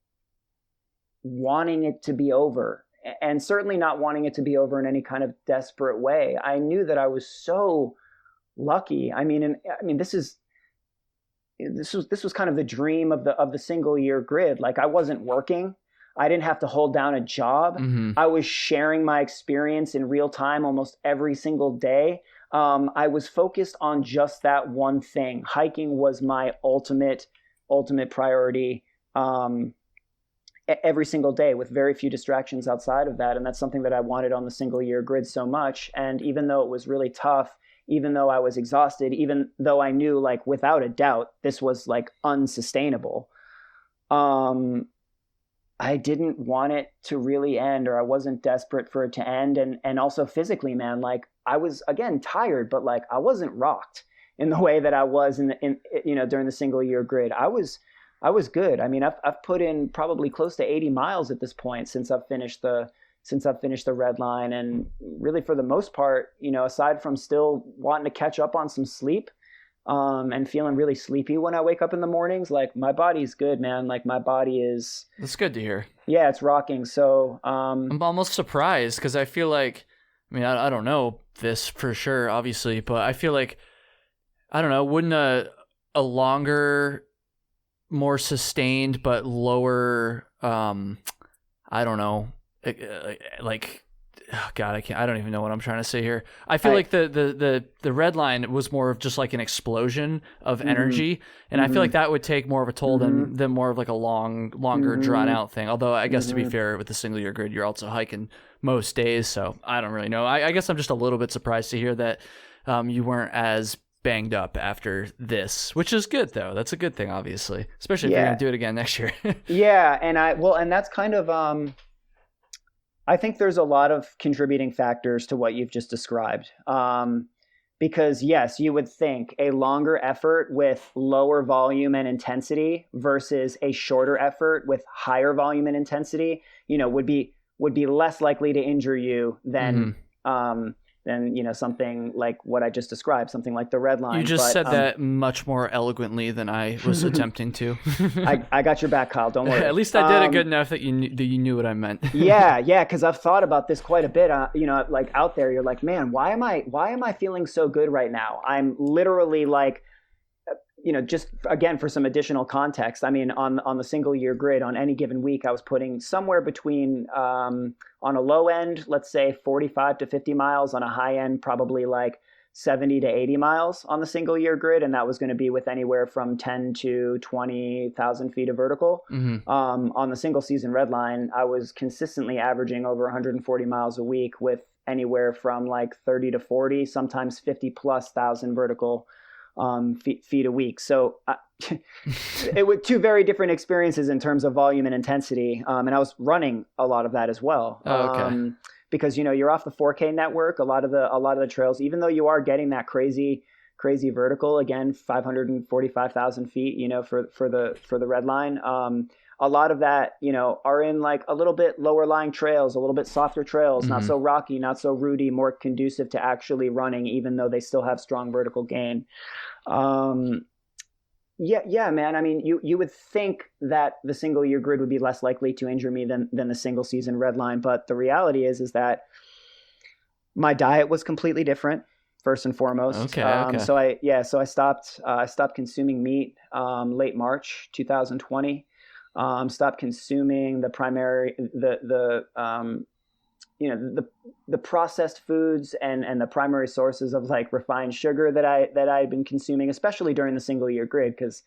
wanting it to be over, and certainly not wanting it to be over in any kind of desperate way. I knew that I was so lucky. I mean, this was kind of the dream of the single year grid. Like, I wasn't working. I didn't have to hold down a job. Mm-hmm. I was sharing my experience in real time almost every single day. I was focused on just that one thing. Hiking was my ultimate priority every single day, with very few distractions outside of that. And that's something that I wanted on the single year grid so much. And even though it was really tough, even though I was exhausted, even though I knew, like, without a doubt, this was like unsustainable, I didn't want it to really end, or I wasn't desperate for it to end. And also physically, man, like, I was, again, tired, but like, I wasn't rocked in the way that I was during the single year grid. I was good. I mean, I've put in probably close to 80 miles at this point since I've finished the red line. And really, for the most part, aside from still wanting to catch up on some sleep, and feeling really sleepy when I wake up in the mornings, like, my body's good, man. Like, my body is... That's good to hear. Yeah, it's rocking. So, I'm almost surprised, because I feel like, I don't know this for sure, obviously, but I feel like, I don't know, wouldn't a longer, more sustained, but lower, I don't know, like... Oh God, I don't even know what I'm trying to say here. I feel like the red line was more of just like an explosion of energy, and I feel like that would take more of a toll than more of like a longer drawn out thing. Although I guess to be fair, with the single year grid, you're also hiking most days, so I don't really know. I guess I'm just a little bit surprised to hear that you weren't as banged up after this, which is good though. That's a good thing, obviously, especially if you're gonna do it again next year. Yeah, and that's kind of I think there's a lot of contributing factors to what you've just described. Because yes, you would think a longer effort with lower volume and intensity versus a shorter effort with higher volume and intensity, would be less likely to injure you than something like what I just described, something like the red line. You just said that much more eloquently than I was attempting to. I got your back, Kyle. Don't worry. At least I did it good enough that you knew what I meant. Yeah, because I've thought about this quite a bit. Like, out there, you're like, man, why am I feeling so good right now? I'm literally like, just again, for some additional context, I mean, on the single year grid, on any given week, I was putting somewhere between, on a low end, let's say 45 to 50 miles, on a high end, probably like 70 to 80 miles on the single year grid. And that was going to be with anywhere from 10 to 20,000 feet of vertical. Mm-hmm. On the single season red line, I was consistently averaging over 140 miles a week, with anywhere from like 30 to 40, sometimes 50 plus thousand vertical feet a week. So it was two very different experiences in terms of volume and intensity. And I was running a lot of that as well. Okay. Because, you're off the 4K network, a lot of the trails, even though you are getting that crazy vertical, again, 545,000 feet, for the red line. A lot of that, are in like a little bit lower lying trails, a little bit softer trails, not so rocky, not so rooty, more conducive to actually running, even though they still have strong vertical gain. Yeah, man. I mean, you would think that the single year grid would be less likely to injure me than the single season red line, but the reality is that my diet was completely different. First and foremost, Okay. so I stopped consuming meat late March 2020. Stopped consuming the processed foods and the primary sources of like refined sugar that I had been consuming, especially during the single year grid, because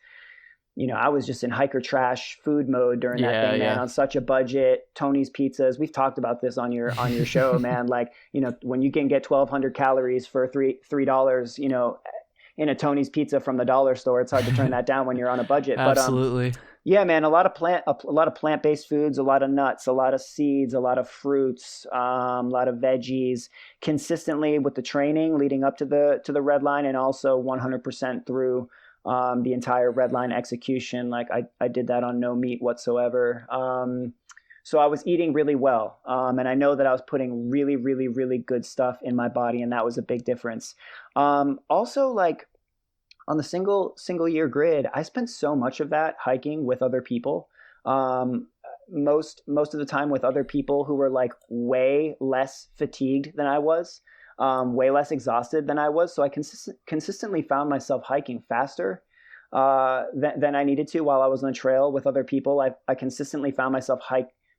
I was just in hiker trash food mode during that thing, man, Yeah. on such a budget. Tony's Pizzas. We've talked about this on your show, man. Like, when you can get 1,200 calories for $3, in a Tony's Pizza from the dollar store, it's hard to turn that down when you're on a budget. But Absolutely. yeah, man, a lot of plant-based foods, a lot of nuts, a lot of seeds, a lot of fruits, a lot of veggies, consistently with the training leading up to the red line, and also 100% through the entire red line execution. Like I did that on no meat whatsoever. So I was eating really well, and I know that I was putting really, really, really good stuff in my body, and that was a big difference. Also, like on the single year grid, I spent so much of that hiking with other people. Most of the time with other people who were like way less fatigued than I was, way less exhausted than I was. So I consistently found myself hiking faster than I needed to while I was on the trail with other people. I consistently found myself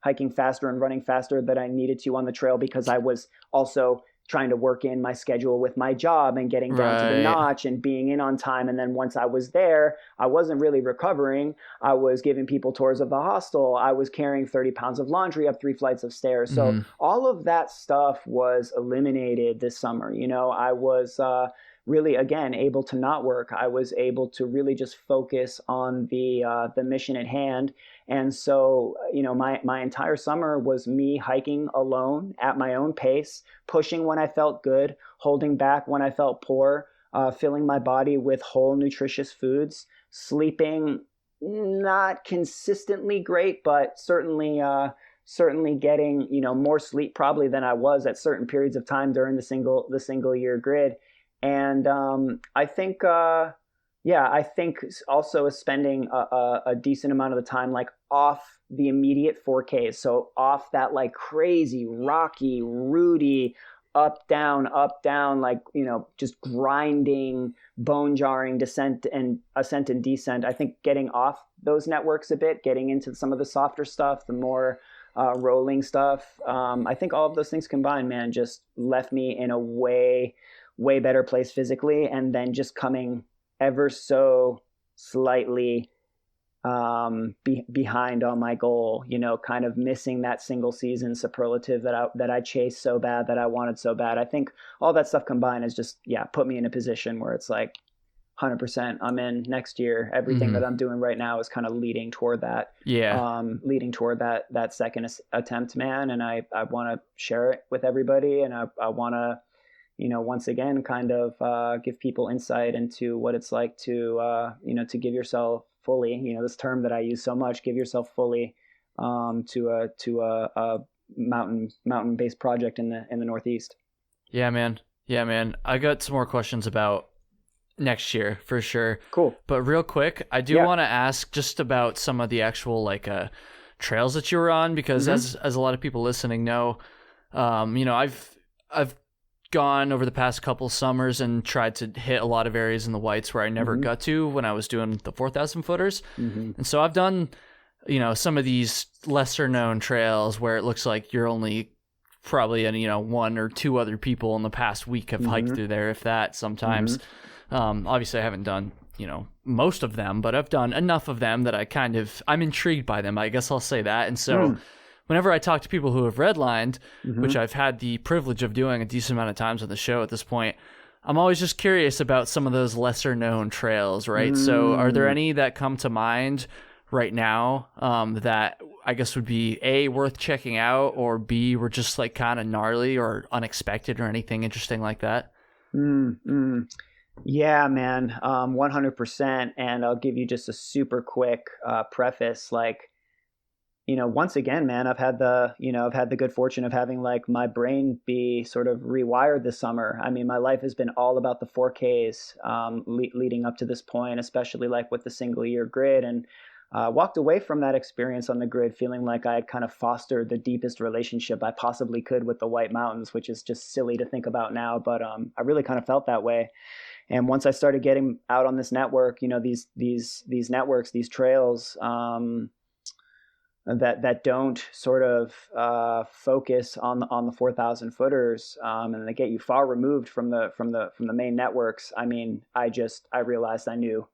hiking faster and running faster than I needed to on the trail, because I was also trying to work in my schedule with my job and getting down to the Right. notch and being in on time. And then once I was there, I wasn't really recovering. I was giving people tours of the hostel. I was carrying 30 pounds of laundry up 3 flights of stairs. So Hmm. all of that stuff was eliminated this summer. I was really, again, able to not work. I was able to really just focus on the mission at hand. And so, my entire summer was me hiking alone at my own pace, pushing when I felt good, holding back when I felt poor, filling my body with whole nutritious foods, sleeping not consistently great, but certainly getting more sleep probably than I was at certain periods of time during the single year grid. And I think I think also is spending a decent amount of the time like off the immediate 4Ks, so off that like crazy rocky Rudy up down, like just grinding, bone jarring descent and ascent and descent. I think getting off those networks a bit, getting into some of the softer stuff, the more rolling stuff. I think all of those things combined, man, just left me in a way better place physically, and then just coming ever so slightly behind on my goal, kind of missing that single season superlative that I chased so bad, that I wanted so bad. I think all that stuff combined has just, put me in a position where it's like 100% I'm in next year. Everything Hmm. that I'm doing right now is kind of leading toward that, Yeah. that second attempt, man. And I want to share it with everybody. And I want to, once again, kind of give people insight into what it's like to give yourself fully, this term that I use so much, give yourself fully to a mountain-based project in the Northeast. Yeah, man. Yeah, man. I got some more questions about next year for sure. Cool. But real quick, I do Yeah. want to ask just about some of the actual trails that you were on, because as a lot of people listening know, I've gone over the past couple summers and tried to hit a lot of areas in the whites where I never got to when I was doing the 4,000 footers. And so I've done, some of these lesser known trails where it looks like you're only probably, one or two other people in the past week have hiked through there, if that sometimes. Obviously I haven't done, most of them, but I've done enough of them that I'm intrigued by them. I guess I'll say that. And so whenever I talk to people who have redlined, which I've had the privilege of doing a decent amount of times on the show at this point, I'm always just curious about some of those lesser known trails, right? So are there any that come to mind right now that I guess would be A, worth checking out, or B, were just like kind of gnarly or unexpected or anything interesting like that? Yeah, man, 100%. And I'll give you just a super quick preface. Like, once again, man, I've had the good fortune of having like my brain be sort of rewired this summer. I mean, my life has been all about the 4Ks leading up to this point, especially like with the single year grid, and walked away from that experience on the grid feeling like I had kind of fostered the deepest relationship I possibly could with the White Mountains, which is just silly to think about now, but I really kind of felt that way. And once I started getting out on this network, these networks, these trails, that don't sort of focus on the 4,000 footers, and they get you far removed from the main networks. I mean, I realized I knew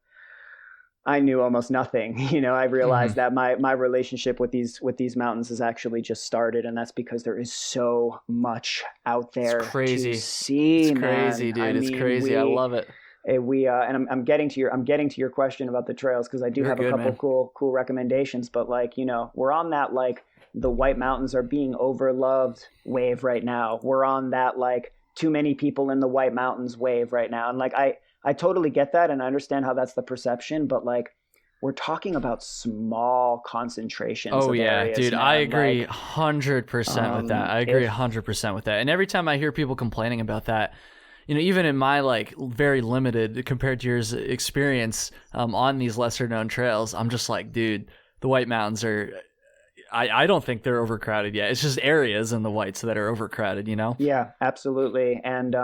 almost nothing. I realized that my relationship with these mountains has actually just started, and that's because there is so much out there. It's crazy. To see. It's crazy, dude. It's crazy. I love it. And I'm getting to your question about the trails, because I do have a couple cool recommendations, but like, we're on that, like, the White Mountains are being overloved wave right now. We're on that, like, too many people in the White Mountains wave right now. And like, I totally get that, and I understand how that's the perception, but like, we're talking about small concentrations. Oh of yeah, areas, dude, man. I agree 100% with that. I agree 100% with that. And every time I hear people complaining about that, even in my like very limited compared to your experience on these lesser known trails, I'm just like, dude, the White Mountains are, I don't think they're overcrowded yet. It's just areas in the Whites that are overcrowded, Yeah, absolutely. And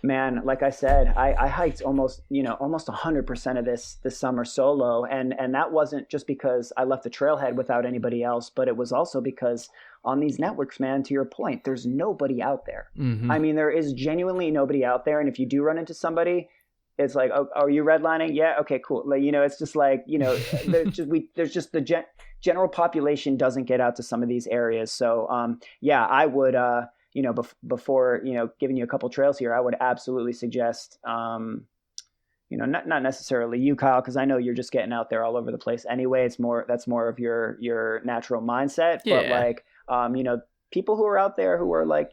man, like I said, I hiked almost 100% of this summer solo, and that wasn't just because I left the trailhead without anybody else, but it was also because on these networks, man, to your point, there's nobody out there. Mm-hmm. I mean, there is genuinely nobody out there, and if you do run into somebody, it's like, oh, are you redlining? Yeah, okay, cool. Like, it's just like, there's just the general population doesn't get out to some of these areas. So yeah, I would before giving you a couple trails here, I would absolutely suggest not necessarily you, Kyle, because I know you're just getting out there all over the place anyway. That's more of your natural mindset. Yeah. But like people who are out there who are like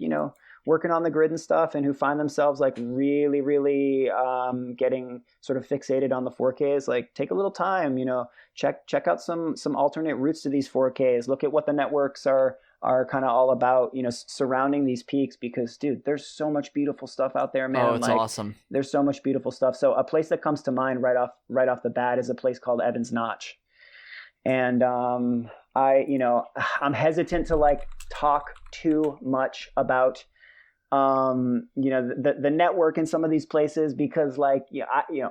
working on the grid and stuff, and who find themselves like really getting sort of fixated on the 4Ks, like take a little time, check out some alternate routes to these 4Ks. Look at what the networks are kind of all about, surrounding these peaks, because dude, there's so much beautiful stuff out there, man. Oh, it's awesome. There's so much beautiful stuff. So a place that comes to mind right off the bat is a place called Evans Notch. And I'm hesitant to like talk too much about the network in some of these places, because like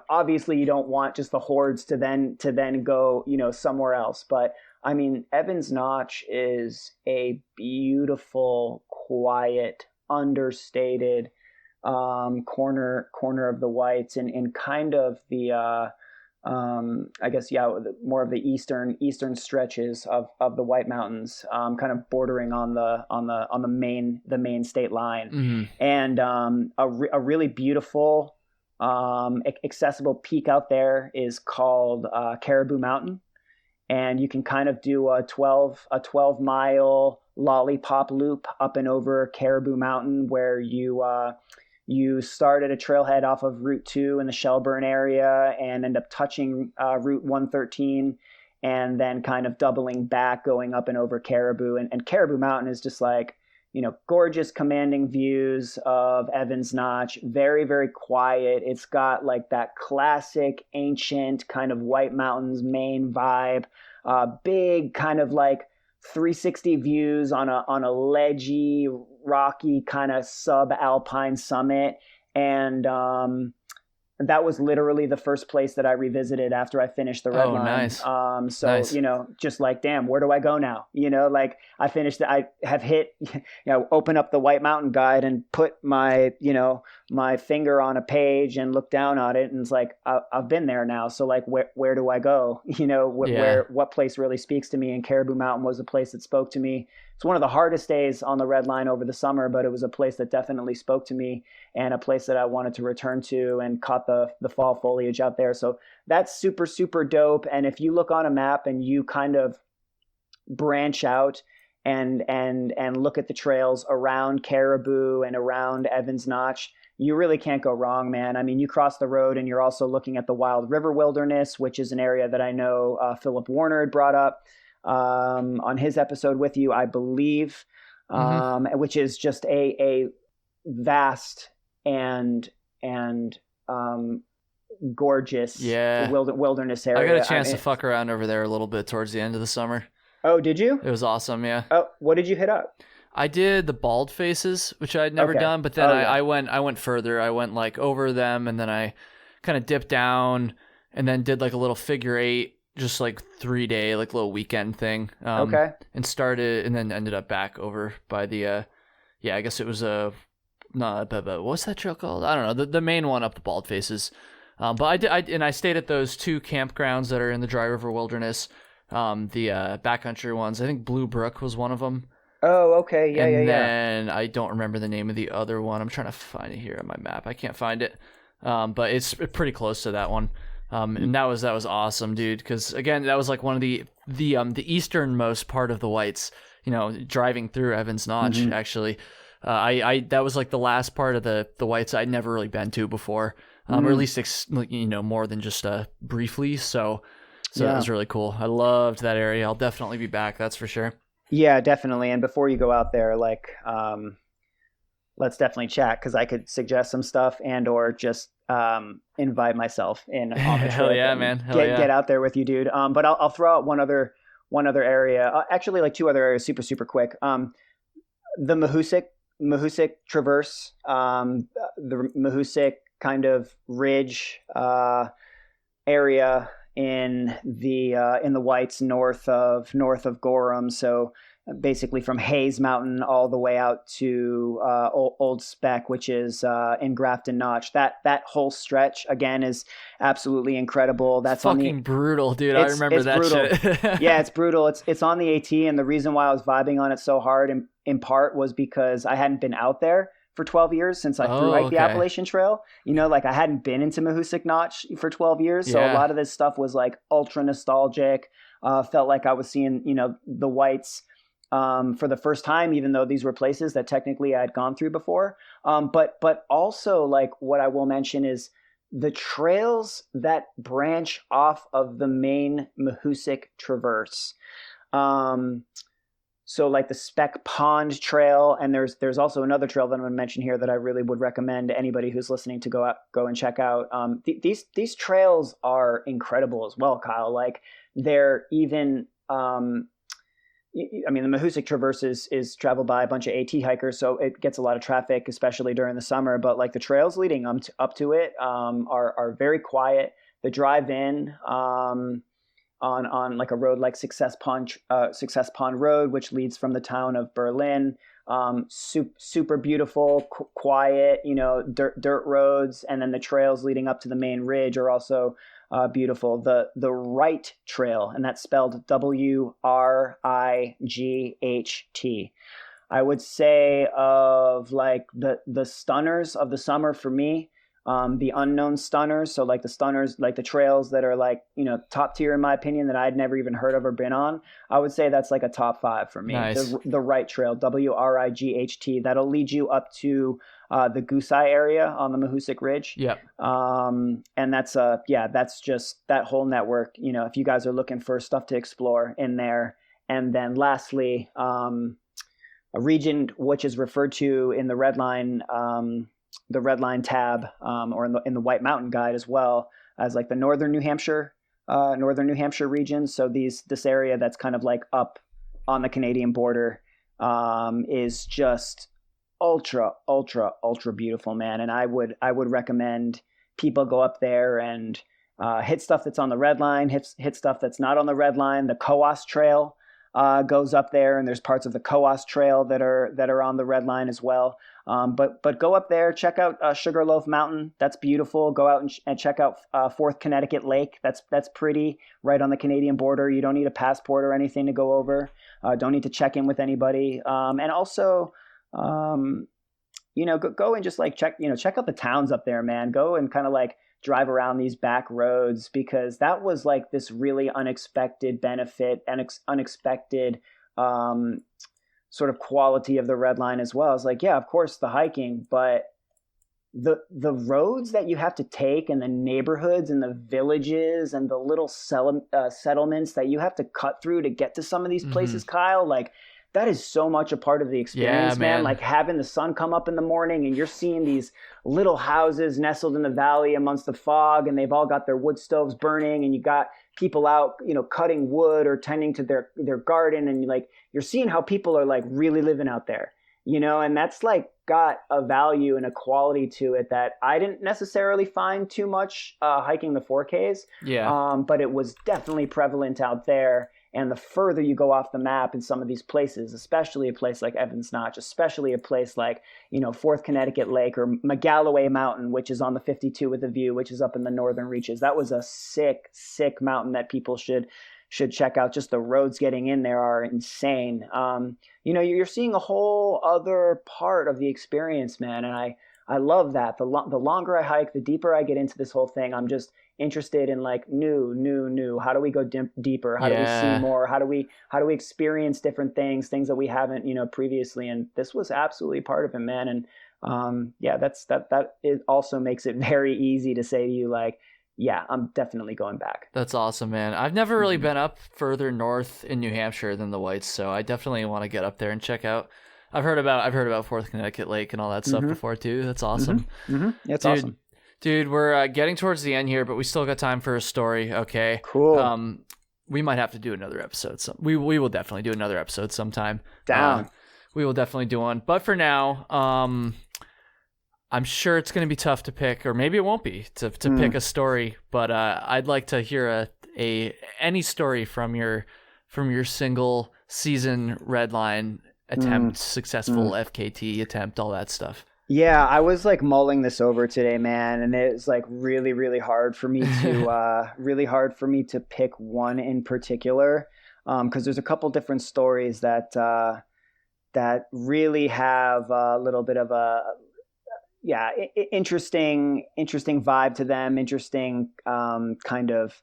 obviously you don't want just the hordes to then go somewhere else. But I mean, Evans Notch is a beautiful, quiet, understated corner of the Whites, and in kind of the I guess more of the eastern stretches of the White Mountains, kind of bordering on the main state line. Mm-hmm. And a really beautiful accessible peak out there is called Caribou Mountain. And you can kind of do a 12 mile lollipop loop up and over Caribou Mountain, where you start at a trailhead off of Route 2 in the Shelburne area and end up touching Route 113, and then kind of doubling back, going up and over Caribou. And Caribou Mountain is just like, gorgeous, commanding views of Evans Notch. Very, very quiet. It's got like that classic ancient kind of White Mountains Maine vibe. Big kind of like 360 views on a ledgy, rocky kind of subalpine summit. And that was literally the first place that I revisited after I finished the Redline. Oh, nice. So, nice. Just like, damn, where do I go now? Like I have hit, open up the White Mountain Guide and put my finger on a page and look down on it. And it's like, I've been there now. So like, where do I go? What place really speaks to me? And Caribou Mountain was a place that spoke to me. It's one of the hardest days on the Redline over the summer, but it was a place that definitely spoke to me, and a place that I wanted to return to, and caught the fall foliage out there. So that's super, super dope. And if you look on a map and you kind of branch out and look at the trails around Caribou and around Evans Notch, you really can't go wrong, man. I mean, you cross the road and you're also looking at the Wild River Wilderness, which is an area that I know Philip Warner had brought up. on his episode with you, I believe, which is just a vast and gorgeous wilderness area. I got a chance to fuck around over there a little bit towards the end of the summer. Oh, did you? It was awesome, yeah. Oh, what did you hit up? I did the bald faces, which I'd never done, but then I went further. I went like over them, and then I kind of dipped down, and then did like a little figure eight, just like 3-day like little weekend thing. And started, and then ended up back over by the I guess it was what's that trail called? I don't know, the main one up the bald faces. But I stayed at those 2 campgrounds that are in the Dry River Wilderness. The backcountry ones. I think Blue Brook was one of them. Oh, okay. Yeah. And then I don't remember the name of the other one. I'm trying to find it here on my map. I can't find it. But it's pretty close to that one. And that was awesome, dude. Because again, that was like one of the easternmost part of the Whites. Driving through Evans Notch. Actually, that was like the last part of the Whites I'd never really been to before, or at least more than just briefly. So that was really cool. I loved that area. I'll definitely be back. That's for sure. Yeah, definitely. And before you go out there, like, let's definitely chat, because I could suggest some stuff or just invite myself in on the trip. Hell yeah, man. Get out there with you, dude. But I'll throw out one other area. Actually, like 2 other areas, super quick. The Mahoosuc Traverse, the Mahoosuc kind of ridge area in the Whites north of Gorham. So basically from Hayes Mountain all the way out to Old Speck, which is in Grafton Notch. That whole stretch again is absolutely incredible. That's fucking brutal, dude. I remember that brutal. Shit. Yeah, it's brutal. It's on the AT, and the reason why I was vibing on it so hard in part was because I hadn't been out there for 12 years since I threw the Appalachian Trail. Like I hadn't been into Mahoosuc Notch for 12 years. So a lot of this stuff was like ultra nostalgic. Felt like I was seeing, the Whites for the first time, even though these were places that technically I had gone through before. But also, like, what I will mention is the trails that branch off of the main Mahoosuc Traverse. So like the Speck Pond Trail, and there's also another trail that I'm going to mention here that I really would recommend anybody who's listening to go and check out. These trails are incredible as well, Kyle. Like, they're even the Mahoosuc Traverse is traveled by a bunch of AT hikers, so it gets a lot of traffic, especially during the summer. But like the trails leading up to it are very quiet. The drive in on like a road like Success Pond Road, which leads from the town of Berlin. Super beautiful, quiet, dirt roads, and then the trails leading up to the main ridge are also beautiful. The Wright Trail, and that's spelled Wright. I would say of like the stunners of the summer for me, the unknown stunners. So like the stunners, like the trails that are like, top tier in my opinion that I'd never even heard of or been on. I would say that's like a top 5 for me. Nice. The Wright Trail, Wright. That'll lead you up to the Goose Eye area on the Mahoosuc Ridge. Yep. And that's just that whole network, if you guys are looking for stuff to explore in there. And then lastly, a region which is referred to in the Redline, tab, or in the White Mountain Guide as well, as like the northern New Hampshire region. So this area that's kind of like up on the Canadian border is just ultra beautiful, man. And I would recommend people go up there and hit stuff that's on the red line, hit stuff that's not on the red line. The Coas Trail goes up there, and there's parts of the Coas Trail that are on the red line as well. But go up there, check out Sugarloaf Mountain. That's beautiful. Go out and check out Fourth Connecticut Lake. That's pretty, right on the Canadian border. You don't need a passport or anything to go over. Don't need to check in with anybody. And also, go and just like check out the towns up there, man. Go and kind of like drive around these back roads, because that was like this really unexpected benefit and unexpected sort of quality of the red line as well. It's like, yeah, of course the hiking, but the roads that you have to take and the neighborhoods and the villages and the little settlements that you have to cut through to get to some of these places, Kyle, like that is so much a part of the experience, man. Like having the sun come up in the morning and you're seeing these little houses nestled in the valley amongst the fog, and they've all got their wood stoves burning, and you got people out, cutting wood or tending to their garden, and you're seeing how people are like really living out there, and that's like got a value and a quality to it that I didn't necessarily find too much hiking the 4Ks. Yeah. But it was definitely prevalent out there. And the further you go off the map in some of these places, especially a place like Evans Notch, especially a place like, Fourth Connecticut Lake or McGalloway Mountain, which is on the 52 with a view, which is up in the northern reaches. That was a sick, sick mountain that people should check out. Just the roads getting in there are insane. You're seeing a whole other part of the experience, man. And I love that. The longer I hike, the deeper I get into this whole thing, I'm just interested in like new. How do we go deeper? How do we see more? How do we experience different things that we haven't, previously? And this was absolutely part of it, man. And that it also makes it very easy to say to you, like, yeah, I'm definitely going back. That's awesome, man. I've never really been up further north in New Hampshire than the Whites, so I definitely want to get up there and check out. I've heard about Fourth Connecticut Lake and all that stuff before too. That's awesome. It's awesome. Dude, we're getting towards the end here, but we still got time for a story. Okay. Cool. We might have to do another episode. We will definitely do another episode sometime. Down. We will definitely do one. But for now, I'm sure it's going to be tough to pick, or maybe it won't be to pick a story. But I'd like to hear any story from your single season Redline attempt, successful FKT attempt, all that stuff. Yeah, I was like mulling this over today, man, and it was like really, really hard for me to pick one in particular, because there's a couple different stories that really have a little bit of a interesting vibe to them, interesting kind of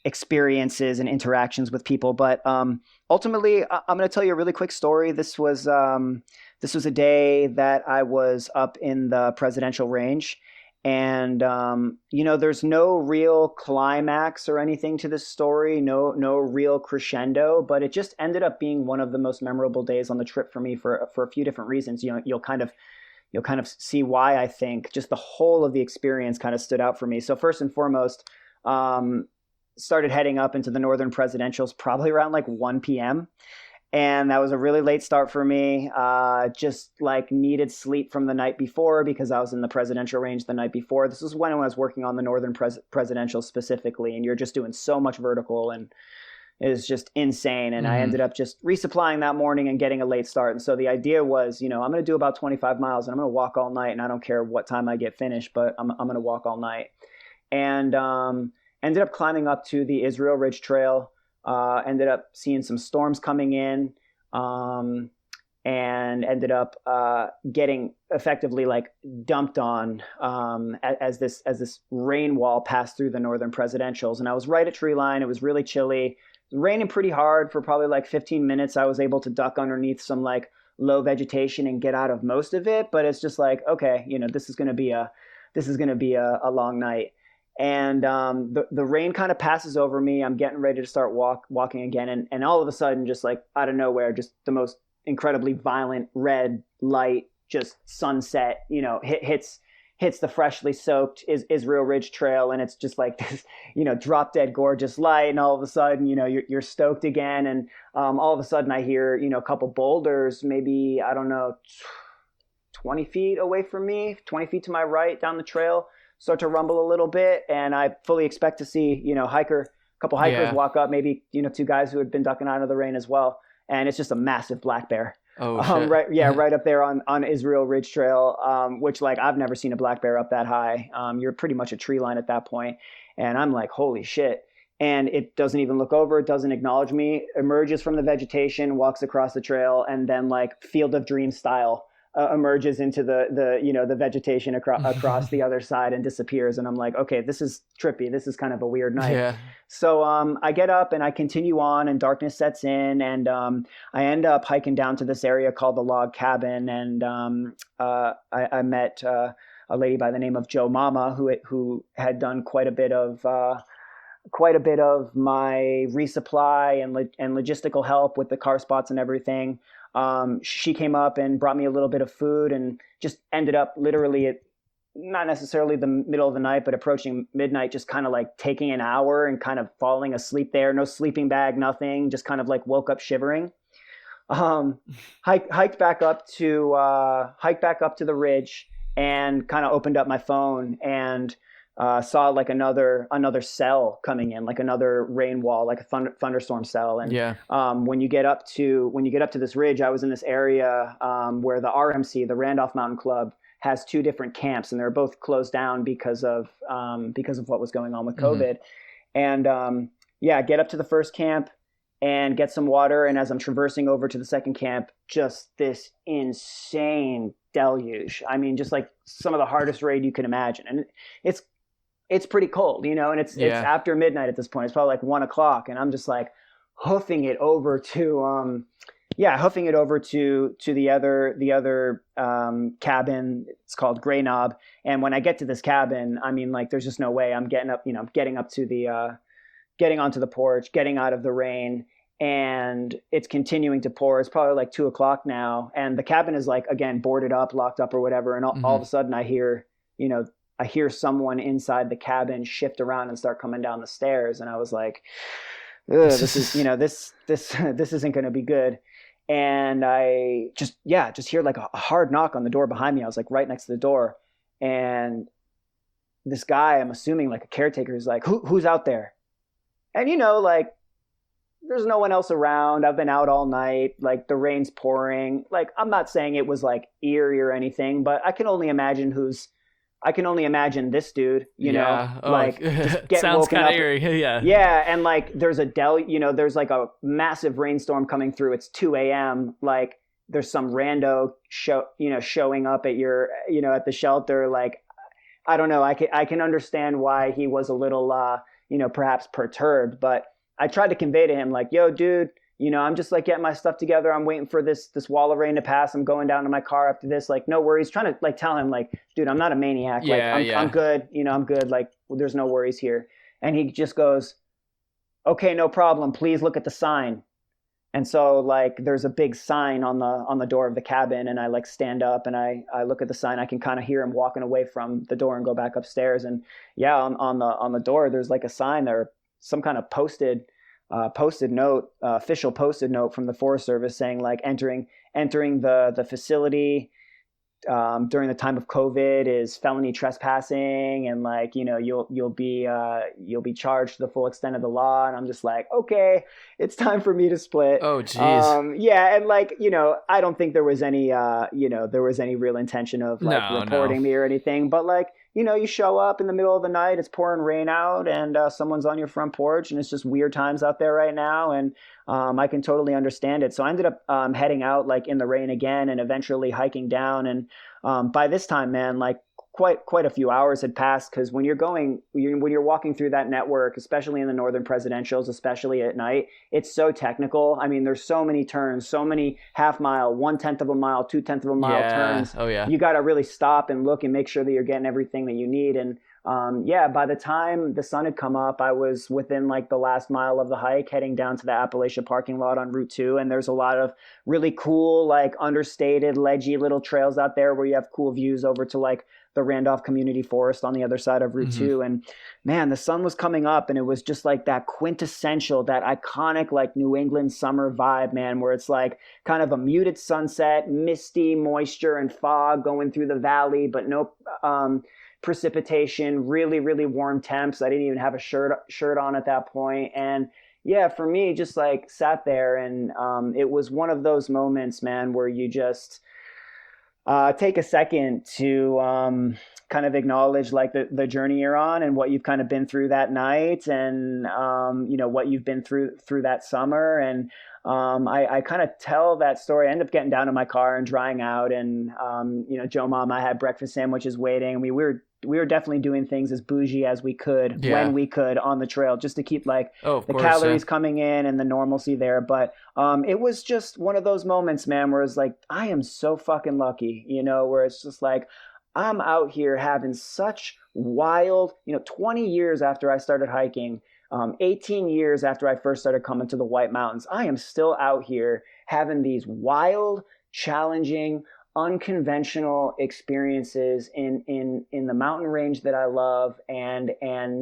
experiences and interactions with people. But ultimately, I'm going to tell you a really quick story. This was a day that I was up in the presidential range, and there's no real climax or anything to this story, no real crescendo, but it just ended up being one of the most memorable days on the trip for me for a few different reasons. You'll kind of see why I think just the whole of the experience kind of stood out for me. So first and foremost, started heading up into the northern presidentials probably around like 1 p.m. And that was a really late start for me. Just like needed sleep from the night before because I was in the presidential range the night before. This was when I was working on the northern presidential specifically, and you're just doing so much vertical, and it was just insane. And I ended up just resupplying that morning and getting a late start. And so the idea was, I'm going to do about 25 miles and I'm going to walk all night, and I don't care what time I get finished, but I'm going to walk all night. And ended up climbing up to the Israel Ridge Trail. Ended up seeing some storms coming in, and ended up getting effectively like dumped on as this rain wall passed through the northern presidentials. And I was right at tree line. It was really chilly. It was raining pretty hard for probably like 15 minutes. I was able to duck underneath some like low vegetation and get out of most of it. But it's just like, okay, this is going to be a long night. And the rain kind of passes over me. I'm getting ready to start walking again. And all of a sudden, just like out of nowhere, just the most incredibly violent red light, just sunset, hits the freshly soaked Israel Ridge Trail. And it's just like this, drop dead gorgeous light. And all of a sudden, you're stoked again. And all of a sudden I hear, a couple boulders, maybe, I don't know, 20 feet away from me, 20 feet to my right down the trail, start to rumble a little bit. And I fully expect to see, a couple hikers walk up, maybe, two guys who had been ducking out of the rain as well. And it's just a massive black bear. Oh, shit. Right up there on Israel Ridge Trail, which like I've never seen a black bear up that high. You're pretty much a tree line at that point. And I'm like, holy shit. And it doesn't even look over. It doesn't acknowledge me, emerges from the vegetation, walks across the trail, and then like Field of Dreams style, emerges into the vegetation across the other side and disappears. And I'm like, okay, this is trippy. This is kind of a weird night. Yeah. So I get up and I continue on, and darkness sets in, and I end up hiking down to this area called the Log Cabin, and I met a lady by the name of Joe Mama who had done quite a bit of my resupply and logistical help with the car spots and everything. She came up and brought me a little bit of food, and just ended up literally at not necessarily the middle of the night, but approaching midnight, just kind of like taking an hour and kind of falling asleep there. No sleeping bag, nothing. Just kind of like woke up shivering. Hiked back up to the ridge, and kind of opened up my phone and saw like another cell coming in, like another rain wall, like a thunderstorm cell. And when you get up to this ridge, I was in this area where the RMC, the Randolph Mountain Club, has two different camps, and they're both closed down because of what was going on with COVID. And get up to the first camp and get some water. And as I'm traversing over to the second camp, just this insane deluge. I mean, just like some of the hardest rain you can imagine. And it's pretty cold, and it's after midnight at this point. It's probably like 1 o'clock, and I'm just like hoofing it over to the other cabin. It's called Gray Knob. And when I get to this cabin, I mean, like, there's just no way I'm getting up, getting onto the porch, getting out of the rain, and it's continuing to pour. It's probably like 2 o'clock now, and the cabin is like, again, boarded up, locked up or whatever. And all of a sudden I hear someone inside the cabin shift around and start coming down the stairs. And I was like, this is, this isn't going to be good. And I just hear like a hard knock on the door behind me. I was like right next to the door. And this guy, I'm assuming like a caretaker, is like, who's out there? And like, there's no one else around. I've been out all night. Like, the rain's pouring. Like, I'm not saying it was like eerie or anything, but I can only imagine this dude, like, just getting sounds woken kind up. of eerie. Yeah. Yeah. And like, there's there's like a massive rainstorm coming through. It's 2 a.m. Like, there's some rando showing up at your, at the shelter. Like, I don't know. I can understand why he was a little, perhaps perturbed, but I tried to convey to him like, yo, dude, I'm just like getting my stuff together. I'm waiting for this wall of rain to pass. I'm going down to my car after this. Like, no worries. Trying to like tell him like, dude, I'm not a maniac. I'm good. I'm good. Like, there's no worries here. And he just goes, okay, no problem. Please look at the sign. And so like, there's a big sign on the door of the cabin, and I like stand up and I look at the sign. I can kind of hear him walking away from the door and go back upstairs. And on the door, there's like a sign there, some kind of posted note, official posted note from the Forest Service saying like entering the facility during the time of COVID is felony trespassing, and like, you'll be charged to the full extent of the law. And I'm just like, okay, it's time for me to split. Oh, geez. And like, I don't think there was any real intention of like reporting me or anything, but like, you show up in the middle of the night, it's pouring rain out, and someone's on your front porch, and it's just weird times out there right now. And I can totally understand it. So I ended up heading out like in the rain again, and eventually hiking down. And by this time, man, like quite a few hours had passed, because when you're walking through that network, especially in the northern presidentials, especially at night, it's so technical. I mean, there's so many turns, so many half mile, 1/10 of a mile, 2/10 of a mile turns. Oh yeah. You got to really stop and look and make sure that you're getting everything that you need. And by the time the sun had come up, I was within like the last mile of the hike, heading down to the Appalachia parking lot on Route 2. And there's a lot of really cool, like understated, ledgy little trails out there where you have cool views over to like the Randolph Community Forest on the other side of Route 2. And man, the sun was coming up, and it was just like that quintessential, that iconic like New England summer vibe, man, where it's like kind of a muted sunset, misty moisture and fog going through the valley, but no precipitation, really, really warm temps. I didn't even have a shirt on at that point. And yeah, for me, just like sat there, and it was one of those moments, man, where you just take a second to kind of acknowledge like the journey you're on and what you've kind of been through that night, and what you've been through that summer. And I kind of tell that story. I end up getting down in my car and drying out, and Joe Mama had breakfast sandwiches waiting. We were definitely doing things as bougie as we could when we could on the trail, just to keep like the calories coming in and the normalcy there. But it was just one of those moments, man, where it's like, I am so fucking lucky, where it's just like, I'm out here having such wild, 20 years after I started hiking, 18 years after I first started coming to the White Mountains, I am still out here having these wild, challenging, unconventional experiences in the mountain range that I love. And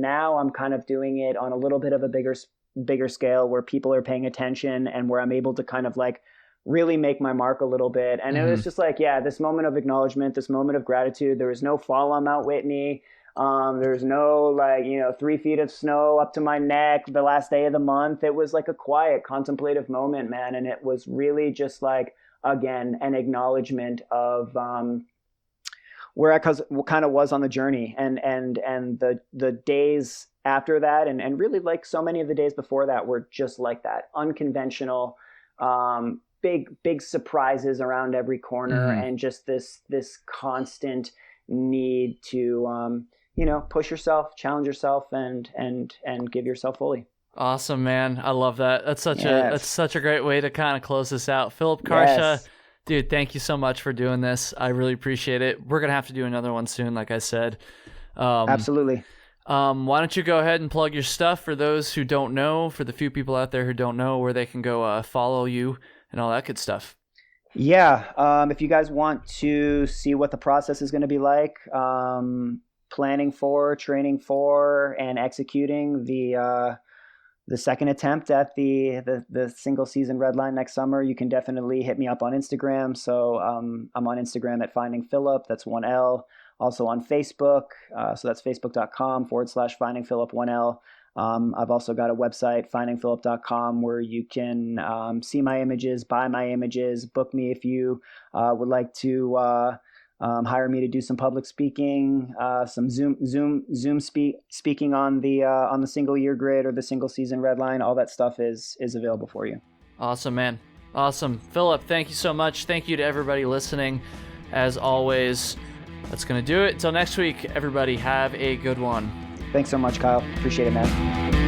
now I'm kind of doing it on a little bit of a bigger scale where people are paying attention and where I'm able to kind of like really make my mark a little bit. And it was just like, this moment of acknowledgement, this moment of gratitude. There was no fall on Mount Whitney. There's no 3 feet of snow up to my neck the last day of the month. It was like a quiet, contemplative moment, man. And it was really just like, again, an acknowledgement of where I kind of was on the journey, and the days after that, and really like so many of the days before that were just like that, unconventional, big surprises around every corner, and just this constant need to push yourself, challenge yourself, and give yourself fully. Awesome, man. I love that. That's such a great way to kind of close this out. Philip Carcia, dude, thank you so much for doing this. I really appreciate it. We're going to have to do another one soon, like I said. Absolutely. Why don't you go ahead and plug your stuff for those who don't know, for the few people out there who don't know, where they can go follow you and all that good stuff. Yeah. If you guys want to see what the process is going to be like, planning for, training for, and executing the second attempt at the single season Redline next summer, you can definitely hit me up on Instagram. So I'm on Instagram at Finding Philip. That's 1L. Also on Facebook. So that's facebook.com/Finding Philip 1L. I've also got a website, findingphilip.com, where you can see my images, buy my images, book me if you would like to hire me to do some public speaking, some Zoom speaking on the single year grid or the single season Redline. All that stuff is available for you. Awesome, man. Awesome. Philip, thank you so much. Thank you to everybody listening. As always, that's going to do it. Until next week, everybody have a good one. Thanks so much, Kyle. Appreciate it, man.